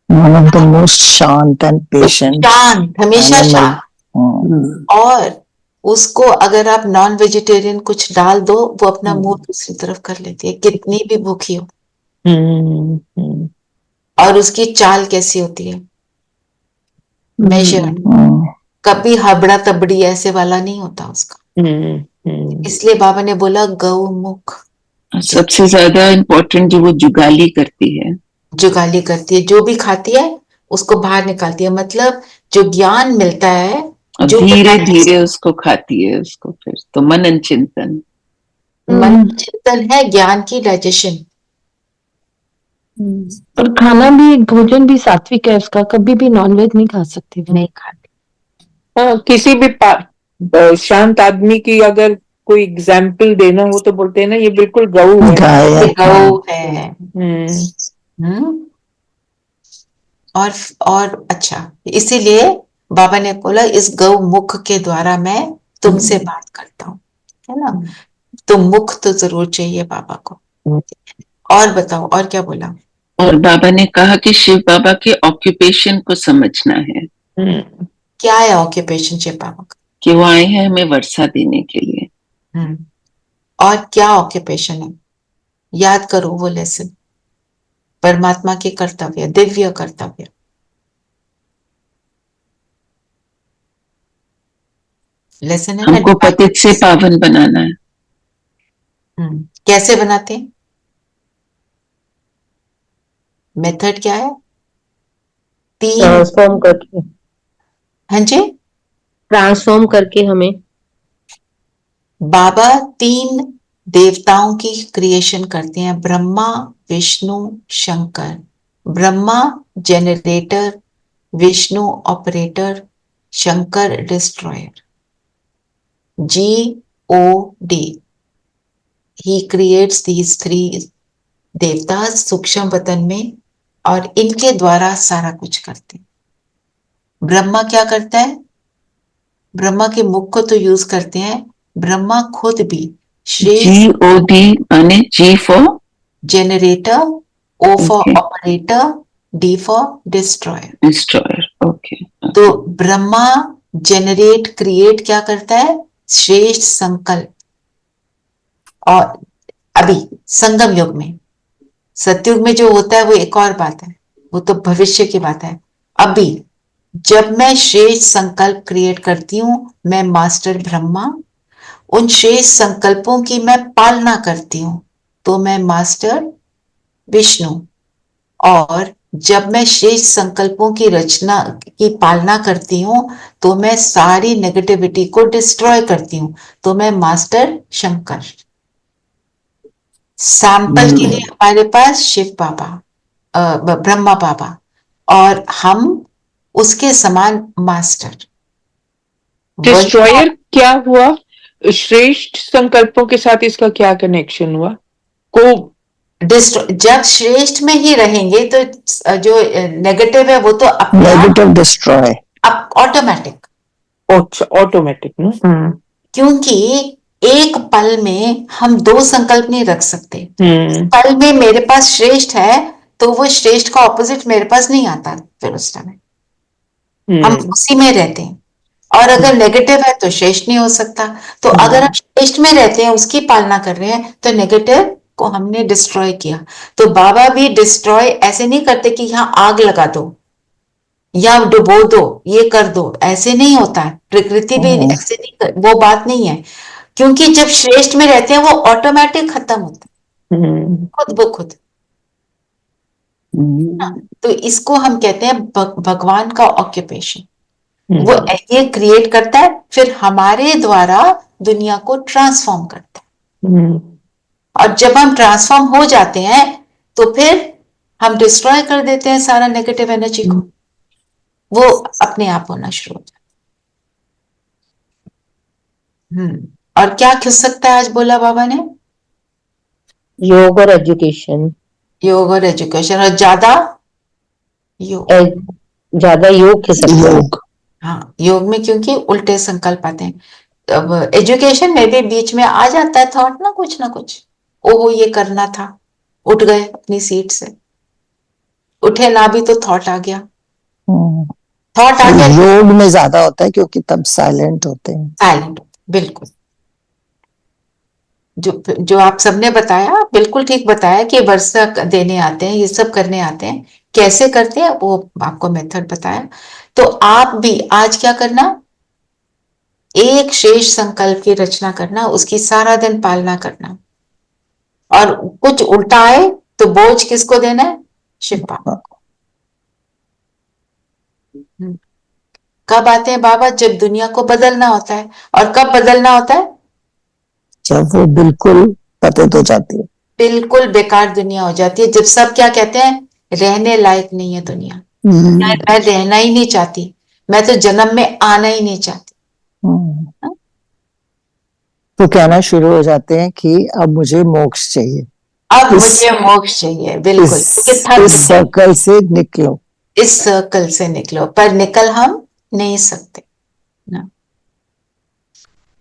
वन ऑफ द मोस्ट शांत एंड पेशेंट, शांत, हमेशा शांत। और उसको अगर आप नॉन वेजिटेरियन कुछ डाल दो, वो अपना मुंह दूसरी तरफ कर लेती है, कितनी भी भूखी हो। और उसकी चाल कैसी होती है, मेजर, कभी हबड़ा तबड़ी ऐसे वाला नहीं होता उसका। इसलिए बाबा ने बोला गौमुख। सबसे ज्यादा इम्पोर्टेंट जो वो जुगाली करती है, जुगाली करती है, जो भी खाती है उसको बाहर निकालती है। मतलब जो ज्ञान मिलता है, जो धीरे धीरे उसको खाती है उसको। फिर तो मनन चिंतन, मन चिंतन है ज्ञान की डाइजेशन। और खाना भी, भोजन भी सात्विक है उसका, कभी भी नॉनवेज नहीं खा सकती, नहीं खाती। हाँ, किसी भी शांत आदमी की अगर कोई एग्जाम्पल देना हो तो बोलते हैं ना, ये बिल्कुल गऊ है, गौ है। और अच्छा, इसीलिए बाबा ने बोला इस गौ मुख के द्वारा मैं तुमसे बात करता हूँ, है ना। तो मुख तो जरूर चाहिए बाबा को। और बताओ, और क्या बोला? और बाबा ने कहा कि शिव बाबा के ऑक्यूपेशन को समझना है। क्या है ऑक्यूपेशन शिव बाबा का? कि वो आए हैं हमें वर्षा देने के लिए। और क्या ऑक्यूपेशन है? याद करो वो लेसन, परमात्मा के कर्तव्य, दिव्य कर्तव्य। लेसन है ना, हमको पतित से पावन बनाना है। कैसे बनाते हैं? मेथड क्या है? ट्रांसफॉर्म करके। हाँ जी, ट्रांसफॉर्म करके हमें। बाबा 3 देवताओं की क्रिएशन करते हैं, Brahma, Vishnu, Shankar. Brahma generator, Vishnu operator, Shankar destroyer. GOD, he creates these 3 देवता सूक्ष्म वतन में, और इनके द्वारा सारा कुछ करते हैं। ब्रह्मा क्या करता है? ब्रह्मा के मुख को तो यूज करते हैं, ब्रह्मा खुद भी GOD माने G for generator, O for operator, D for destroyer. Destroyer, okay. तो ब्रह्मा जनरेट, क्रिएट क्या करता है? श्रेष्ठ संकल्प। और अभी संगम युग में, सतयुग में जो होता है वो एक और बात है, वो तो भविष्य की बात है। अभी जब मैं श्रेष्ठ संकल्प क्रिएट करती हूं, मैं मास्टर ब्रह्मा, उन श्रेष्ठ संकल्पों की मैं पालना करती हूं, तो मैं मास्टर विष्णु। और जब मैं श्रेष्ठ संकल्पों की रचना की पालना करती हूं, तो मैं सारी नेगेटिविटी को डिस्ट्रॉय करती हूं, तो मैं मास्टर शंकर। सैंपल के लिए हमारे पास शिव बाबा, ब्रह्मा बाबा, और हम उसके समान मास्टर। डिस्ट्रॉयर क्या हुआ? श्रेष्ठ संकल्पों के साथ इसका क्या कनेक्शन हुआ? को जब श्रेष्ठ में ही रहेंगे तो जो नेगेटिव है वो तो नेगेटिव डिस्ट्रॉय ऑटोमेटिक। ऑटोमेटिक ना, क्योंकि एक पल में हम 2 संकल्प नहीं रख सकते। पल में मेरे पास श्रेष्ठ है, तो वो श्रेष्ठ का ऑपोजिट मेरे पास नहीं आता। फिर उस समय हम उसी में रहते हैं। और अगर नेगेटिव है तो श्रेष्ठ नहीं हो सकता। तो अगर हम श्रेष्ठ में रहते हैं, उसकी पालना कर रहे हैं, तो नेगेटिव को हमने डिस्ट्रॉय किया। तो बाबा भी डिस्ट्रॉय ऐसे नहीं करते कि यहाँ आग लगा दो या डुबो दो, ये कर दो, ऐसे नहीं होता है। प्रकृति भी ऐसे नहीं वो बात नहीं है, क्योंकि जब श्रेष्ठ में रहते हैं वो ऑटोमेटिक खत्म होता है खुद ब खुद। तो इसको हम कहते हैं भगवान का ऑक्यूपेशन। वो ये क्रिएट करता है, फिर हमारे द्वारा दुनिया को ट्रांसफॉर्म करता है। और जब हम ट्रांसफॉर्म हो जाते हैं तो फिर हम डिस्ट्रॉय कर देते हैं सारा नेगेटिव एनर्जी को, वो अपने आप होना शुरू हो जाता। और क्या खिस सकता है आज बोला बाबा ने? योग और एजुकेशन। योग और एजुकेशन, और ज्यादा योग खिसकता है। हाँ, योग में क्योंकि उल्टे संकल्प आते हैं। अब एजुकेशन में भी बीच में आ जाता है थॉट ना कुछ, ओहो ये करना था, उठ गए अपनी सीट से, उठे ना भी तो थॉट आ गया। थॉट आ गया। योग में ज्यादा होता है क्योंकि तब साइलेंट होते हैं। साइलेंट, बिल्कुल। जो आप सबने बताया बिल्कुल ठीक बताया कि वर्षा देने आते हैं, ये सब करने आते हैं। कैसे करते हैं वो आपको मेथड बताया। तो आप भी आज क्या करना, एक शेष संकल्प की रचना करना, उसकी सारा दिन पालना करना। और कुछ उल्टा आए तो बोझ किसको देना है? शिव बाबा। कब आते हैं बाबा? जब दुनिया को बदलना होता है। और कब बदलना होता है? जब वो बिल्कुल पतित हो जाती है, बिल्कुल बेकार दुनिया हो जाती है, जब सब क्या कहते हैं, रहने लायक नहीं है दुनिया, मैं रहना ही नहीं चाहती, मैं तो जन्म में आना ही नहीं चाहती। तो कहना शुरू हो जाते हैं कि अब मुझे मोक्ष चाहिए, अब मुझे मोक्ष चाहिए। बिल्कुल, इस सर्कल से निकलो, इस सर्कल से निकलो। पर निकल हम नहीं सकते ना।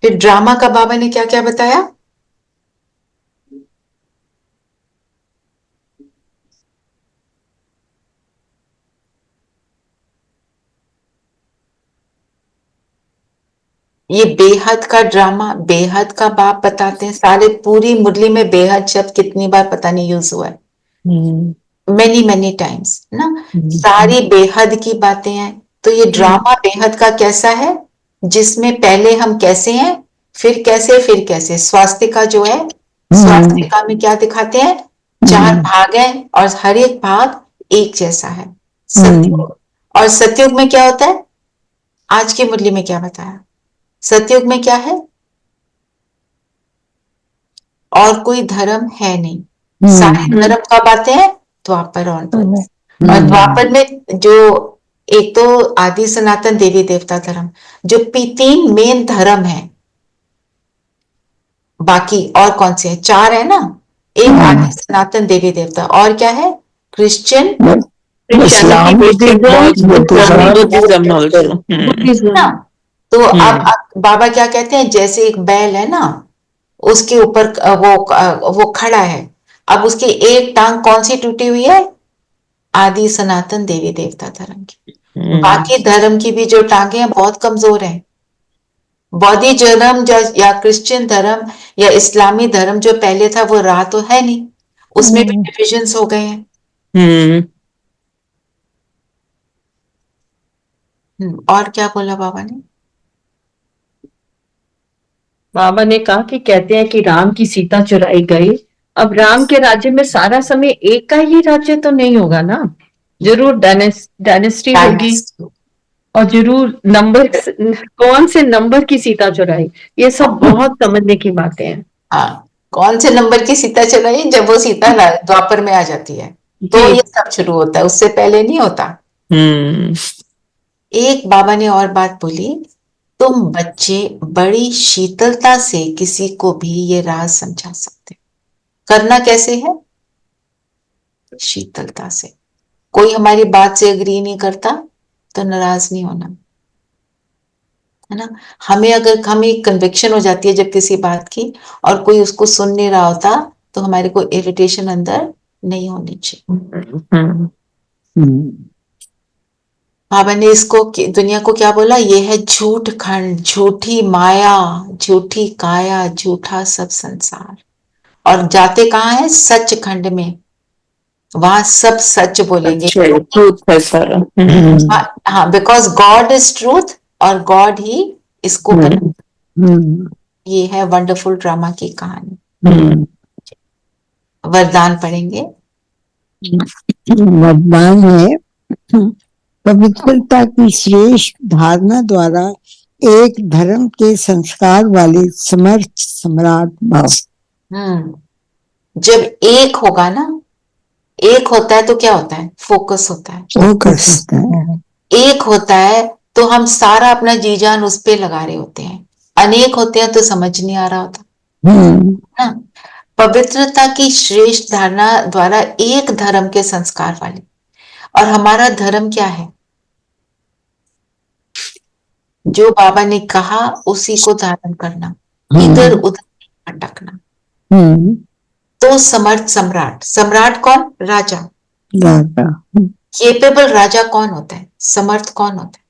फिर ड्रामा का बाबा ने क्या क्या बताया? ये बेहद का ड्रामा, बेहद का बाप बताते हैं। सारे पूरी मुरली में बेहद शब्द कितनी बार पता नहीं यूज हुआ है, many टाइम्स ना। सारी बेहद की बातें हैं। तो ये ड्रामा बेहद का कैसा है, जिसमें पहले हम कैसे हैं, फिर कैसे। स्वास्तिका जो है, स्वास्तिका में क्या दिखाते हैं? 4 भाग हैं और हर एक भाग एक जैसा है। सतयुग, और सतयुग में क्या होता है? आज की मुरली में क्या बताया? सतयुग में क्या है? और कोई धर्म है नहीं, सारे धर्म कब आते हैं? द्वापर और द्वापर में जो एक तो आदि सनातन देवी देवता धर्म, जो 3 मेन धर्म है। बाकी और कौन से हैं? 4 है ना। एक आदि सनातन देवी देवता, और क्या है? क्रिश्चियन, तो अब बाबा क्या कहते हैं, जैसे एक बैल है ना, उसके ऊपर वो खड़ा है, अब उसकी एक टांग कौन सी टूटी हुई है? आदि सनातन देवी देवता धर्म की। बाकी धर्म की भी जो टांगे हैं बहुत कमजोर हैं। बौद्ध धर्म या क्रिश्चियन धर्म या इस्लामी धर्म जो पहले था वो रहा तो है नहीं, उसमें भी डिविजन्स हो गए हैं। और क्या बोला बाबा ने? बाबा ने कहा कि कहते हैं कि राम की सीता चुराई गई। अब राम के राज्य में सारा समय एक का ही राज्य तो नहीं होगा ना, जरूर डायनेस्टी होगी, और जरूर नंबर, कौन से नंबर की सीता चुराई, ये सब बहुत समझने की बातें हैं। हाँ, कौन से नंबर की सीता चुराई? जब वो सीता द्वापर में आ जाती है तो ये सब शुरू होता है, उससे पहले नहीं होता। एक बाबा ने और बात बोली, तुम बच्चे बड़ी शीतलता से किसी को भी ये राज समझा सकते। करना कैसे है? शीतलता से। कोई हमारी बात से एग्री नहीं करता तो नाराज नहीं होना, है ना। हमें कन्विक्शन हो जाती है जब किसी बात की, और कोई उसको सुन नहीं रहा होता, तो हमारे को इरिटेशन अंदर नहीं होनी चाहिए। बाबा ने इसको दुनिया को क्या बोला, ये है झूठ खंड, झूठी माया, झूठी काया, झूठा सब संसार। और जाते कहाँ है, सच खंड में, वहां सब सच बोलेंगे। ट्रूथ है सारा। हाँ, बिकॉज गॉड इज ट्रूथ और गॉड ही इसको बना। ये है वंडरफुल ड्रामा की कहानी। वरदान पढ़ेंगे। वरदान है पवित्रता की श्रेष्ठ धारणा द्वारा एक धर्म के संस्कार वाले समर्थ सम्राट भाव। जब एक होगा ना, एक होता है तो क्या होता है, फोकस होता है। फोकस होता है। एक होता है तो हम सारा अपना जी जान उस पे लगा रहे होते हैं। अनेक होते हैं तो समझ नहीं आ रहा होता। हाँ, पवित्रता की श्रेष्ठ धारणा द्वारा एक धर्म के संस्कार वाले। और हमारा धर्म क्या है, जो बाबा ने कहा उसी को धारण करना, इधर उधर भटकना। तो समर्थ सम्राट, सम्राट कौन, राजा। केपेबल राजा कौन होता है, समर्थ कौन होता है,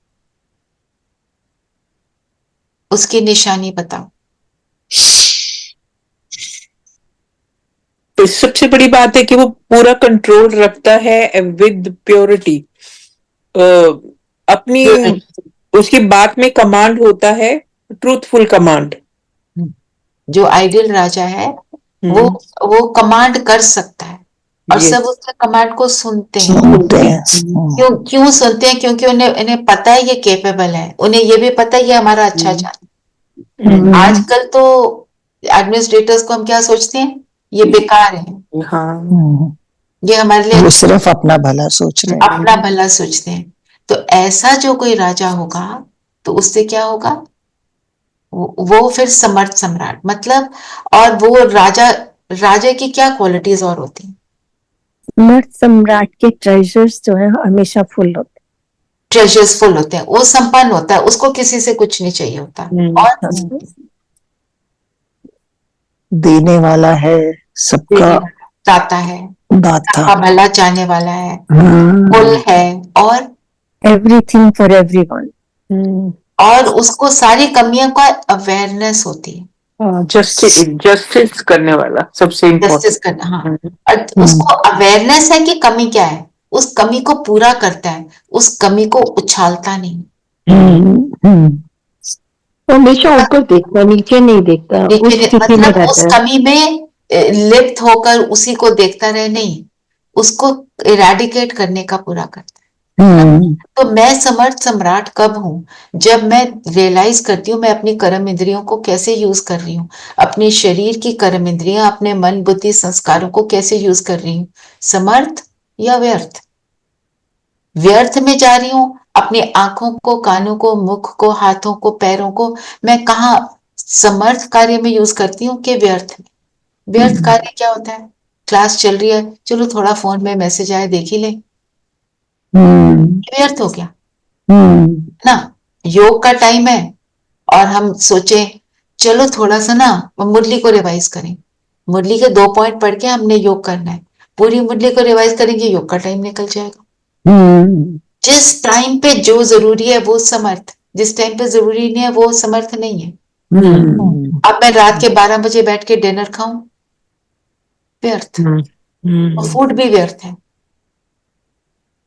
उसकी निशानी बताओ। तो सबसे बड़ी बात है कि वो पूरा कंट्रोल रखता है विद प्योरिटी। अपनी उसकी बात में कमांड होता है, ट्रूथफुल कमांड। जो आइडियल राजा है वो कमांड कर सकता है और सब उसके कमांड को सुनते हैं। क्यों सुनते हैं, क्योंकि उन्हें पता है ये केपेबल है, उन्हें ये भी पता है ये हमारा अच्छा चाहता है। आजकल तो एडमिनिस्ट्रेटर्स को हम क्या सोचते हैं, ये बेकार है। ये हमारे लिए, वो सिर्फ अपना भला सोच रहे हैं, अपना भला सोचते हैं। तो ऐसा जो कोई राजा होगा तो उससे क्या होगा, वो फिर समर्थ सम्राट मतलब। और वो राजा की क्या क्वालिटीज और होती हैं, समर्थ सम्राट के ट्रेजर्स जो है हमेशा फुल होते हैं, ट्रेजर्स फुल होते हैं, वो संपन्न होता है, उसको किसी से कुछ नहीं चाहिए होता। और देने वाला है, सबका दाता है, दाता, सबका भला चाहने वाला है, फुल है, और एवरीथिंग फॉर एवरीवन। और उसको सारी कमियों का अवेयरनेस होती है। जस्टिस करने वाला सबसे जस्टिस करना, हाँ। और उसको अवेयरनेस है कि कमी क्या है, उस कमी को पूरा करता है, उस कमी को उछालता नहीं। हमेशा ऊपर देखता, नीचे नहीं देखता, उस स्थिति में रहता है। उस कमी में लिप्त होकर उसी को देखता रहे, नहीं, उसको इरेडिकेट करने का पूरा करता है। तो मैं समर्थ सम्राट कब हूं, जब मैं रियलाइज करती हूँ मैं अपनी कर्म इंद्रियों को कैसे यूज कर रही हूँ, अपने शरीर की कर्म इंद्रियां, अपने मन बुद्धि संस्कारों को कैसे यूज कर रही हूँ, समर्थ या व्यर्थ। व्यर्थ में जा रही हूँ, अपनी आंखों को, कानों को, मुख को, हाथों को, पैरों को मैं कहाँ समर्थ कार्य में यूज करती हूँ कि व्यर्थ में। व्यर्थ कार्य क्या होता है, क्लास चल रही है, चलो थोड़ा फोन में मैसेज आया देख ही ले, व्यर्थ हो गया ना। योग का टाइम है और हम सोचे चलो थोड़ा सा ना मुरली को रिवाइज करें, मुरली के 2 पॉइंट पढ़ के हमने योग करना है, पूरी मुरली को रिवाइज करेंगे, योग का टाइम निकल जाएगा। जिस टाइम पे जो जरूरी है वो समर्थ, जिस टाइम पे जरूरी नहीं है वो समर्थ नहीं है। अब मैं रात के 12 बजे बैठ के डिनर खाऊं, व्यर्थ, फूड भी व्यर्थ है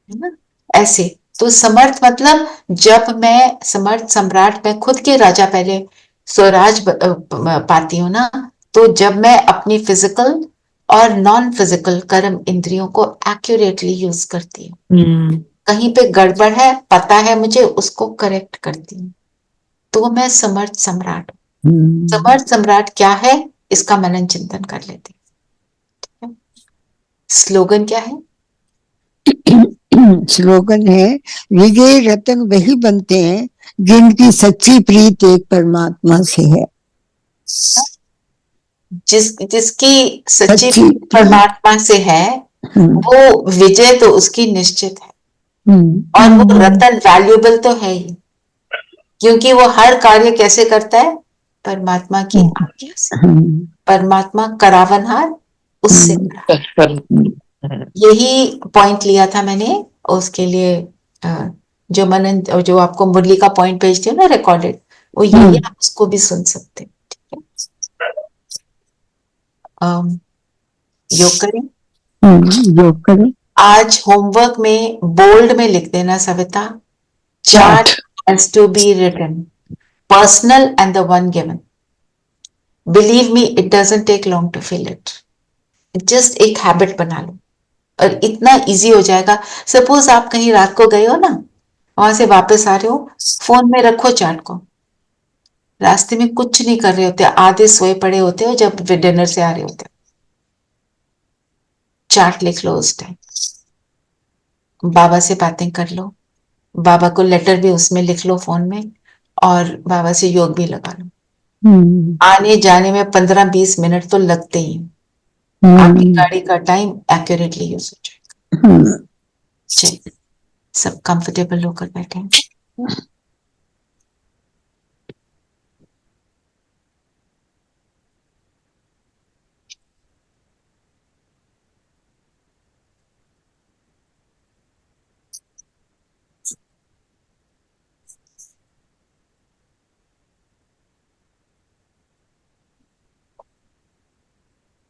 ना। ऐसे तो समर्थ मतलब जब मैं समर्थ सम्राट, मैं खुद के राजा पहले स्वराज पाती हूँ ना, तो जब मैं अपनी फिजिकल और नॉन फिजिकल कर्म इंद्रियों को एक्यूरेटली यूज करती हूँ। कहीं पे गड़बड़ है पता है मुझे, उसको करेक्ट करती हूँ, तो मैं समर्थ सम्राट हूँ। समर्थ सम्राट क्या है, इसका मनन चिंतन कर लेते हैं। स्लोगन क्या है, स्लोगन है, विजय रतन वही बनते हैं जिनकी सच्ची प्रीत एक परमात्मा से है। जिसकी सच्ची परमात्मा से है वो विजय तो उसकी निश्चित है। और वो रतन वैल्यूएबल तो है ही, क्योंकि वो हर कार्य कैसे करता है, परमात्मा की आज्ञा से। परमात्मा करावनहार, उससे यही पॉइंट लिया था मैंने, उसके लिए जो मनन, जो आपको मुरली का पॉइंट भेजती हूँ ना रिकॉर्डेड, वो यही आप उसको भी सुन सकते हैं। ठीक है, योग करें। योग करें। आज होमवर्क में बोल्ड में लिख देना Savita, chart has to be written, personal and the one given. Believe me, it doesn't take long to fill it. Just एक हैबिट बना लो और इतना इजी हो जाएगा। सपोज आप कहीं रात को गए हो ना, वहां से वापस आ रहे हो, फोन में रखो चार्ट को, रास्ते में कुछ नहीं कर रहे होते, आधे सोए पड़े होते हो जब डिनर से आ रहे होते हो, चार्ट लिख लो उस टाइम, बाबा से बातें कर लो, बाबा को लेटर भी उसमें लिख लो फोन में, और बाबा से योग भी लगा लो। आने जाने में 15-20 मिनट तो लगते ही हैं। आपकी गाड़ी का टाइम एक्यूरेटली यूज हो जाएगा। चलिए, सब कंफर्टेबल होकर बैठेंगे।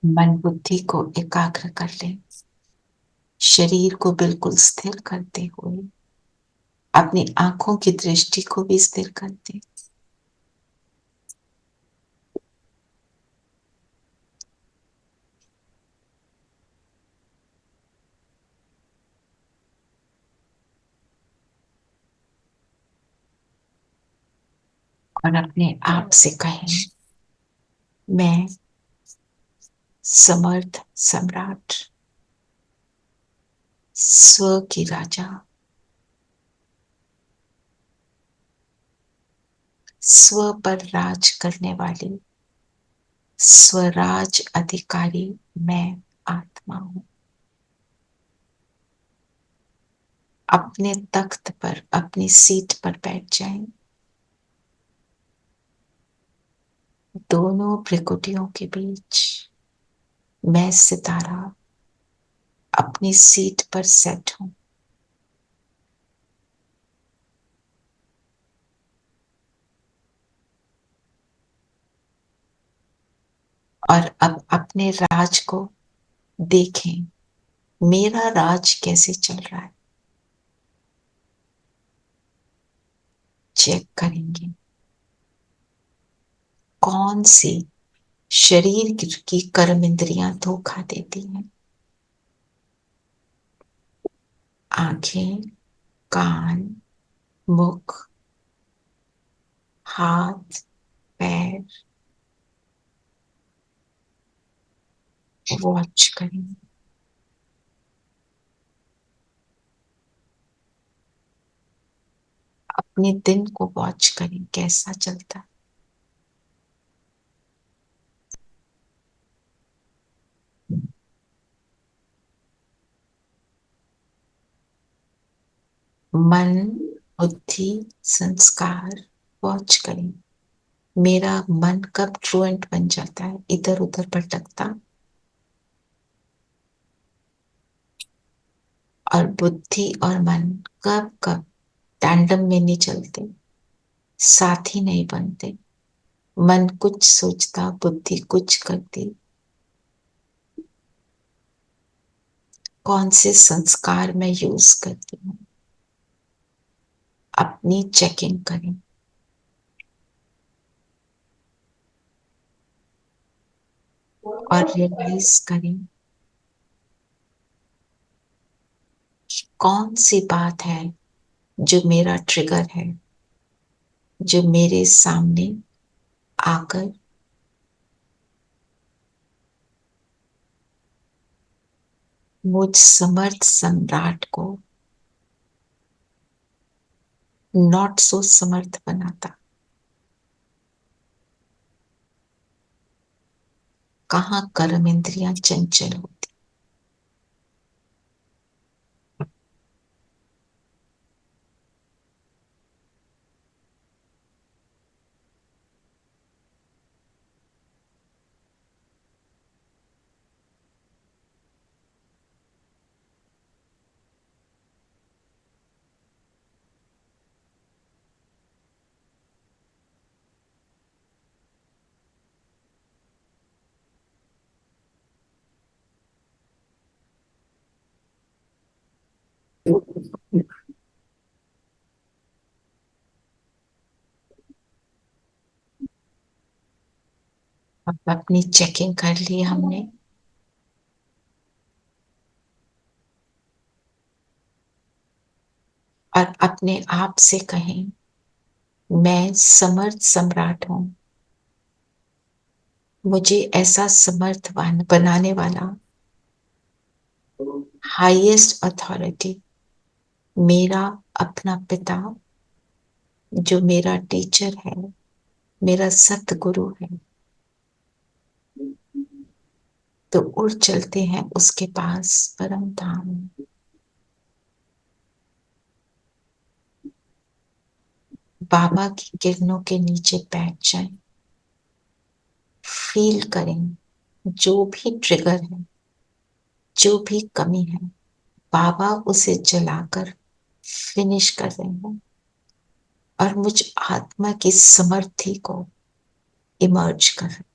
मन बुद्धि को एकाग्र कर लें, शरीर को बिल्कुल स्थिर करते हुए अपनी आंखों की दृष्टि को भी स्थिर कर दें। और अपने आप से कहें, मैं समर्थ सम्राट, स्व की राजा, स्व पर राज करने वाली स्वराज अधिकारी मैं आत्मा हूं। अपने तख्त पर, अपनी सीट पर बैठ जाएं, दोनों भ्रिकुटियों के बीच मैं सितारा अपनी सीट पर सेट हूं। और अब अपने राज को देखें, मेरा राज कैसे चल रहा है, चेक करेंगे। कौन सी शरीर की कर्म इंद्रियां धोखा देती हैं? आंखें, कान, मुख, हाथ, पैर, वॉच करें। अपने दिन को वॉच करें, कैसा चलता है। मन, बुद्धि, संस्कार वॉच करें। मेरा मन कब ट्रुएंट बन जाता है, इधर उधर भटकता, और बुद्धि और मन कब कब टैंडम में नहीं चलते, साथी नहीं बनते, मन कुछ सोचता, बुद्धि कुछ करती। कौन से संस्कार मैं यूज करती हूँ, अपनी चेकिंग करें। और रियलाइज करें कि कौन सी बात है जो मेरा ट्रिगर है, जो मेरे सामने आकर मुझ समर्थ सम्राट को नॉट सो समर्थ बनाता। कहाँ कर्म इंद्रियां चंचल होती। अब अपनी चेकिंग कर ली हमने। और अपने आप से कहें, मैं समर्थ सम्राट हूं। मुझे ऐसा समर्थवान बनाने वाला हाईएस्ट अथॉरिटी मेरा अपना पिता, जो मेरा टीचर है, मेरा सतगुरु है। तो उड़ चलते हैं उसके पास परम धाम। बाबा की किरणों के नीचे बैठ जाएं। फील करें जो भी ट्रिगर है, जो भी कमी है, बाबा उसे जलाकर फिनिश कर रहे हैं और मुझ आत्मा की समर्थी को इमर्ज कर रहे हैं।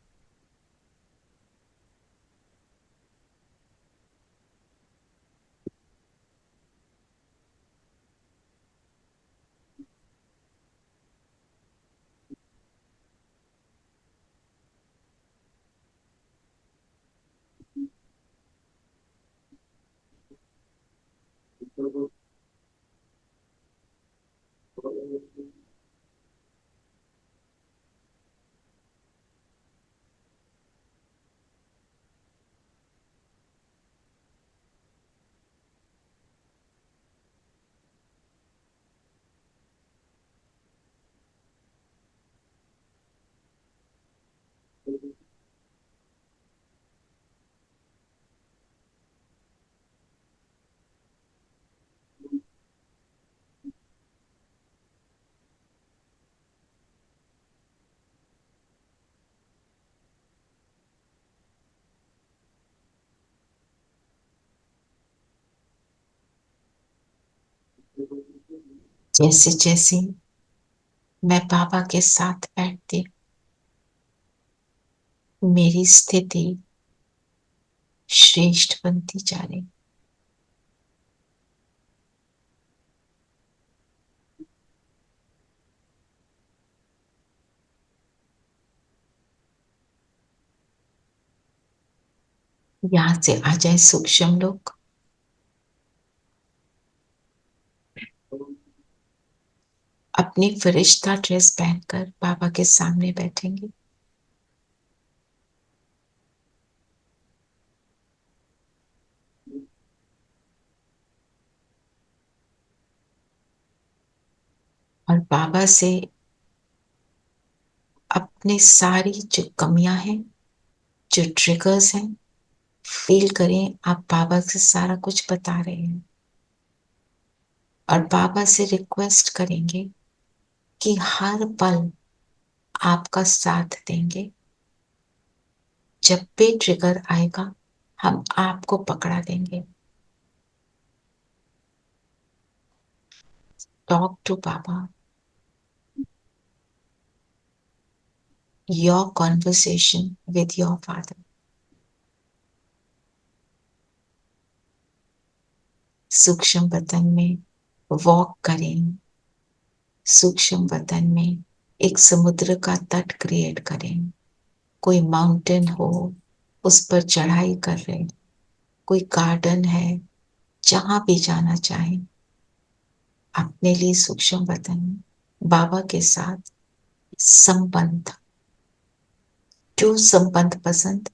जैसे जैसे मैं बाबा के साथ बैठती, मेरी स्थिति श्रेष्ठ बनती जा रही। यहां से आ जाए सूक्ष्म लोग। अपनी फरिश्ता ड्रेस पहनकर बाबा के सामने बैठेंगे। और बाबा से अपनी सारी जो कमियां हैं, जो ट्रिगर्स हैं, फील करें आप बाबा से सारा कुछ बता रहे हैं। और बाबा से रिक्वेस्ट करेंगे कि हर पल आपका साथ देंगे। जब भी ट्रिगर आएगा, हम आपको पकड़ा देंगे। Talk to Baba. Your conversation with your father. सूक्ष्म वतन में वॉक करें। सूक्ष्म वतन में एक समुद्र का तट क्रिएट करें। कोई माउंटेन हो, उस पर चढ़ाई कर रहे, कोई गार्डन है, जहां भी जाना चाहे, अपने लिए सूक्ष्म वतन में बाबा के साथ संबंध, जो संबंध पसंद,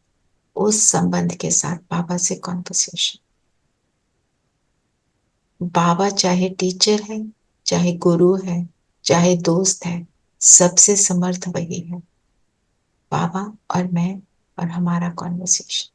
उस संबंध के साथ बाबा से कॉन्वर्सेशन। बाबा चाहे टीचर है, चाहे गुरु है, चाहे दोस्त है, सबसे समर्थ वही है, बाबा और मैं और हमारा कॉन्वर्सेशन।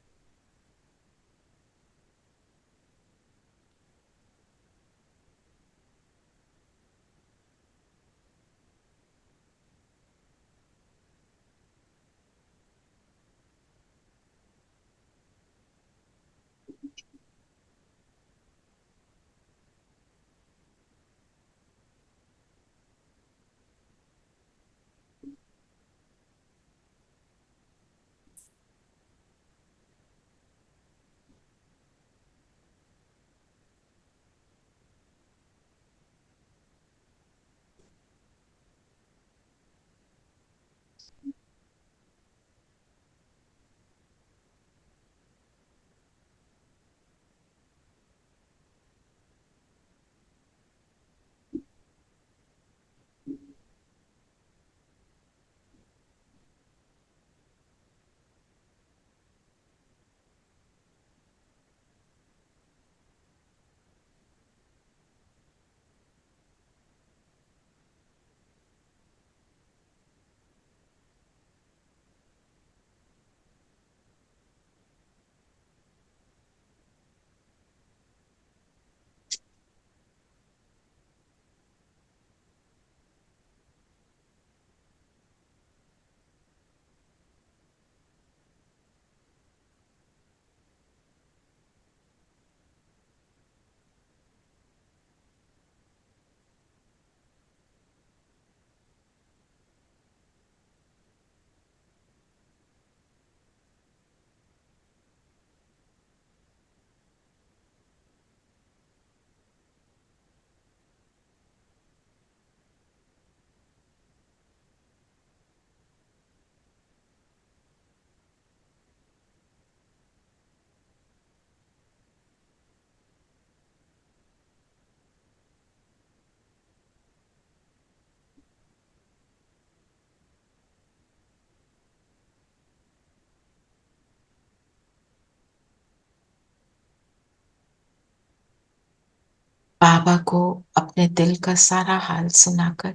बाबा को अपने दिल का सारा हाल सुनाकर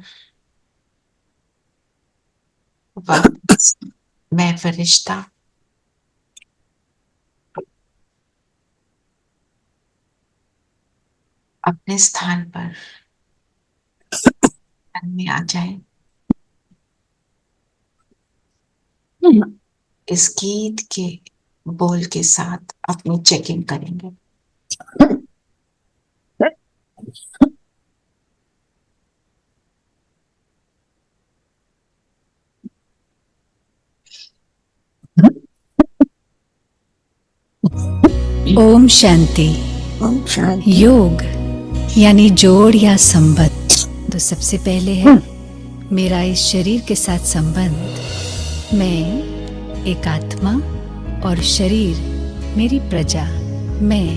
वापस मैं फरिश्ता अपने स्थान पर में आ जाए। इस गीत के बोल के साथ अपनी चेकिंग करेंगे। ओम शांति। ओम शांति। योग यानी जोड़ या संबंध। तो सबसे पहले है मेरा इस शरीर के साथ संबंध। मैं एक आत्मा और शरीर मेरी प्रजा। मैं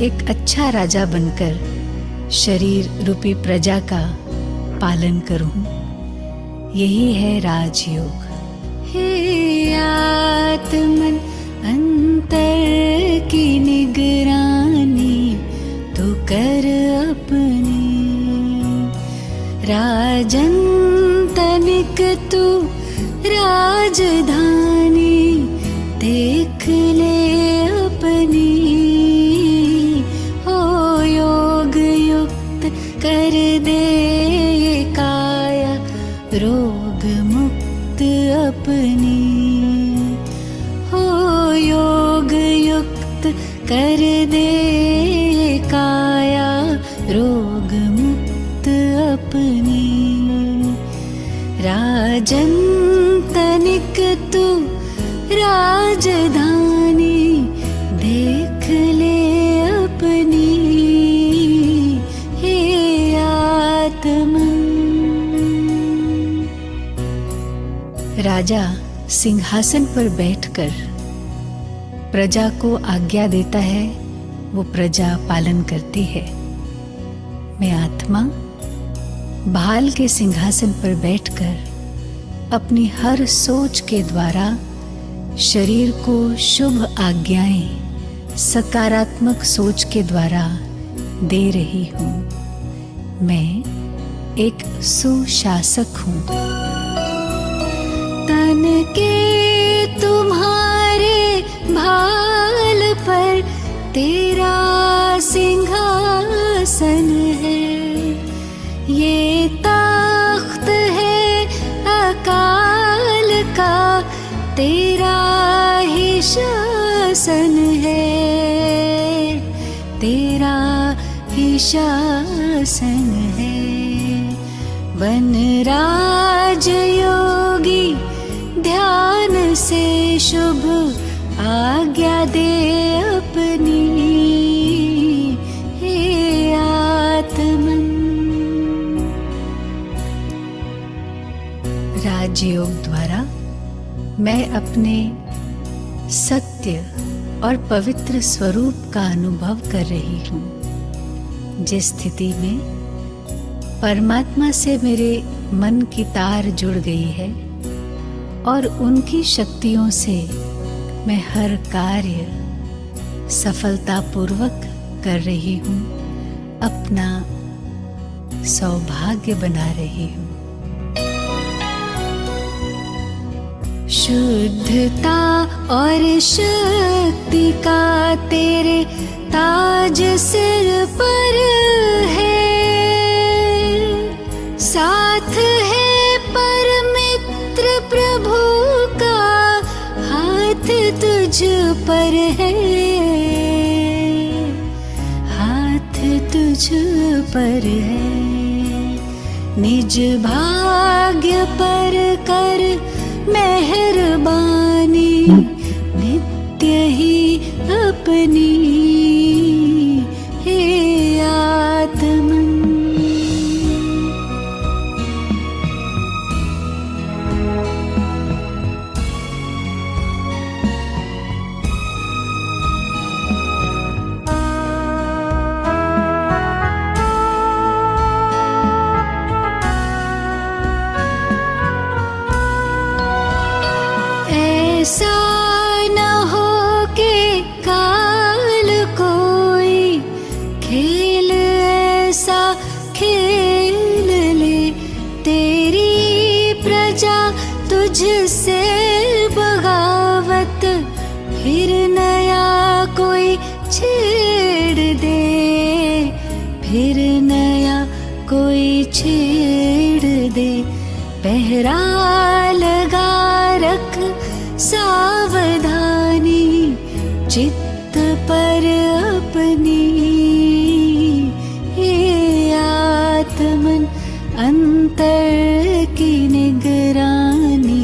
एक अच्छा राजा बनकर शरीर रूपी प्रजा का पालन करूं। यही है राजयोग। हे आत्मन अंतर की निगरानी तू कर अपनी। राजन तनिक तू राजधानी देख ले अपनी। हो योग युक्त कर दे ये काया रोग मुक्त अपनी। हो योग युक्त कर दे ये काया रोग मुक्त अपनी। राजन तनिक तू राजधानी देख ले अपनी। हे आत्मन। राजा सिंहासन पर बैठकर प्रजा को आज्ञा देता है, वो प्रजा पालन करती है। मैं आत्मा भाल के सिंहासन पर बैठकर अपनी हर सोच के द्वारा शरीर को शुभ आज्ञाएं सकारात्मक सोच के द्वारा दे रही हूँ। मैं एक सुशासक हूँ। तन के तुम्हारे भाल पर तेरा सिंहासन है। ये तख्त है अकाल का तेरा ही शासन है। तेरा ही शासन है। बन राज योगी ध्यान से शुभ आज्ञा दे अपनी। हे आत्मन। राजयोग द्वारा मैं अपने सत्य और पवित्र स्वरूप का अनुभव कर रही हूँ, जिस स्थिति में परमात्मा से मेरे मन की तार जुड़ गई है और उनकी शक्तियों से मैं हर कार्य सफलतापूर्वक कर रही हूँ, अपना सौभाग्य बना रही हूँ। शुद्धता और शक्ति का तेरे ताज सिर पर है। साथ है परमित्र प्रभु का हाथ तुझ पर है। हाथ तुझ पर है। निज भाग्य पर कर मेहरबानी नित्य ही अपनी। हे आत्मन। ऐसा न हो के काल मुझसे बगावत फिर नया कोई छेड़ दे, फिर नया कोई छेड़ दे, पहरा लगा रख सावधानी चित्त पर अपनी, ये आत्मन अंतर की निगरानी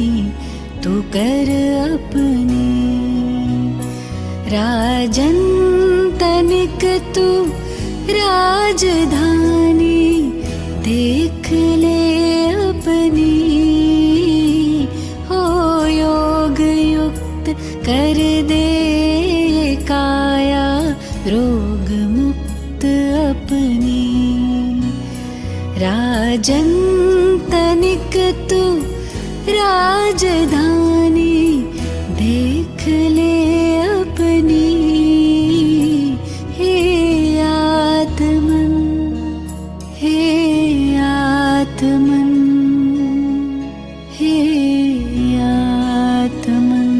तू कर अपनी। राजन तनिक तू राजधानी देख ले अपनी, हो योग युक्त कर दे काया रोग मुक्त अपनी। राजन तनिक तू राजधानी देख ले अपनी, हे आत्मन, हे आत्मन, हे आत्मन।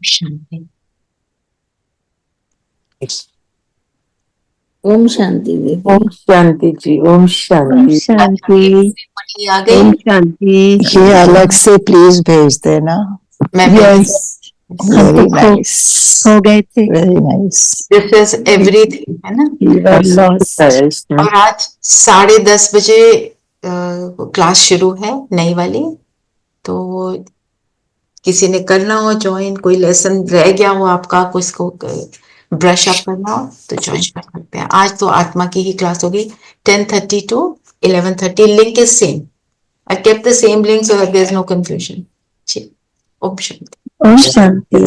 शांति। ओम शांति दीदी। ओम शांति जी, ओम शांति। शांति आ गई। ओम शांति। ये अलग से प्लीज भेज देना। मैं वेरी नाइस, हो गए थे। Very nice. This is everything, है ना। और आज 10:30 बजे क्लास शुरू है नई वाली, तो किसी ने करना हो ज्वाइन, कोई लेसन रह गया हो आपका, कुछ को ब्रश अप करना हो तो ज्वाइन कर सकते हैं। आज तो आत्मा की ही क्लास होगी 10:30 to 11:30। Link is same, I kept the same link so that there is no confusion. ओम शांति। ओम शांति।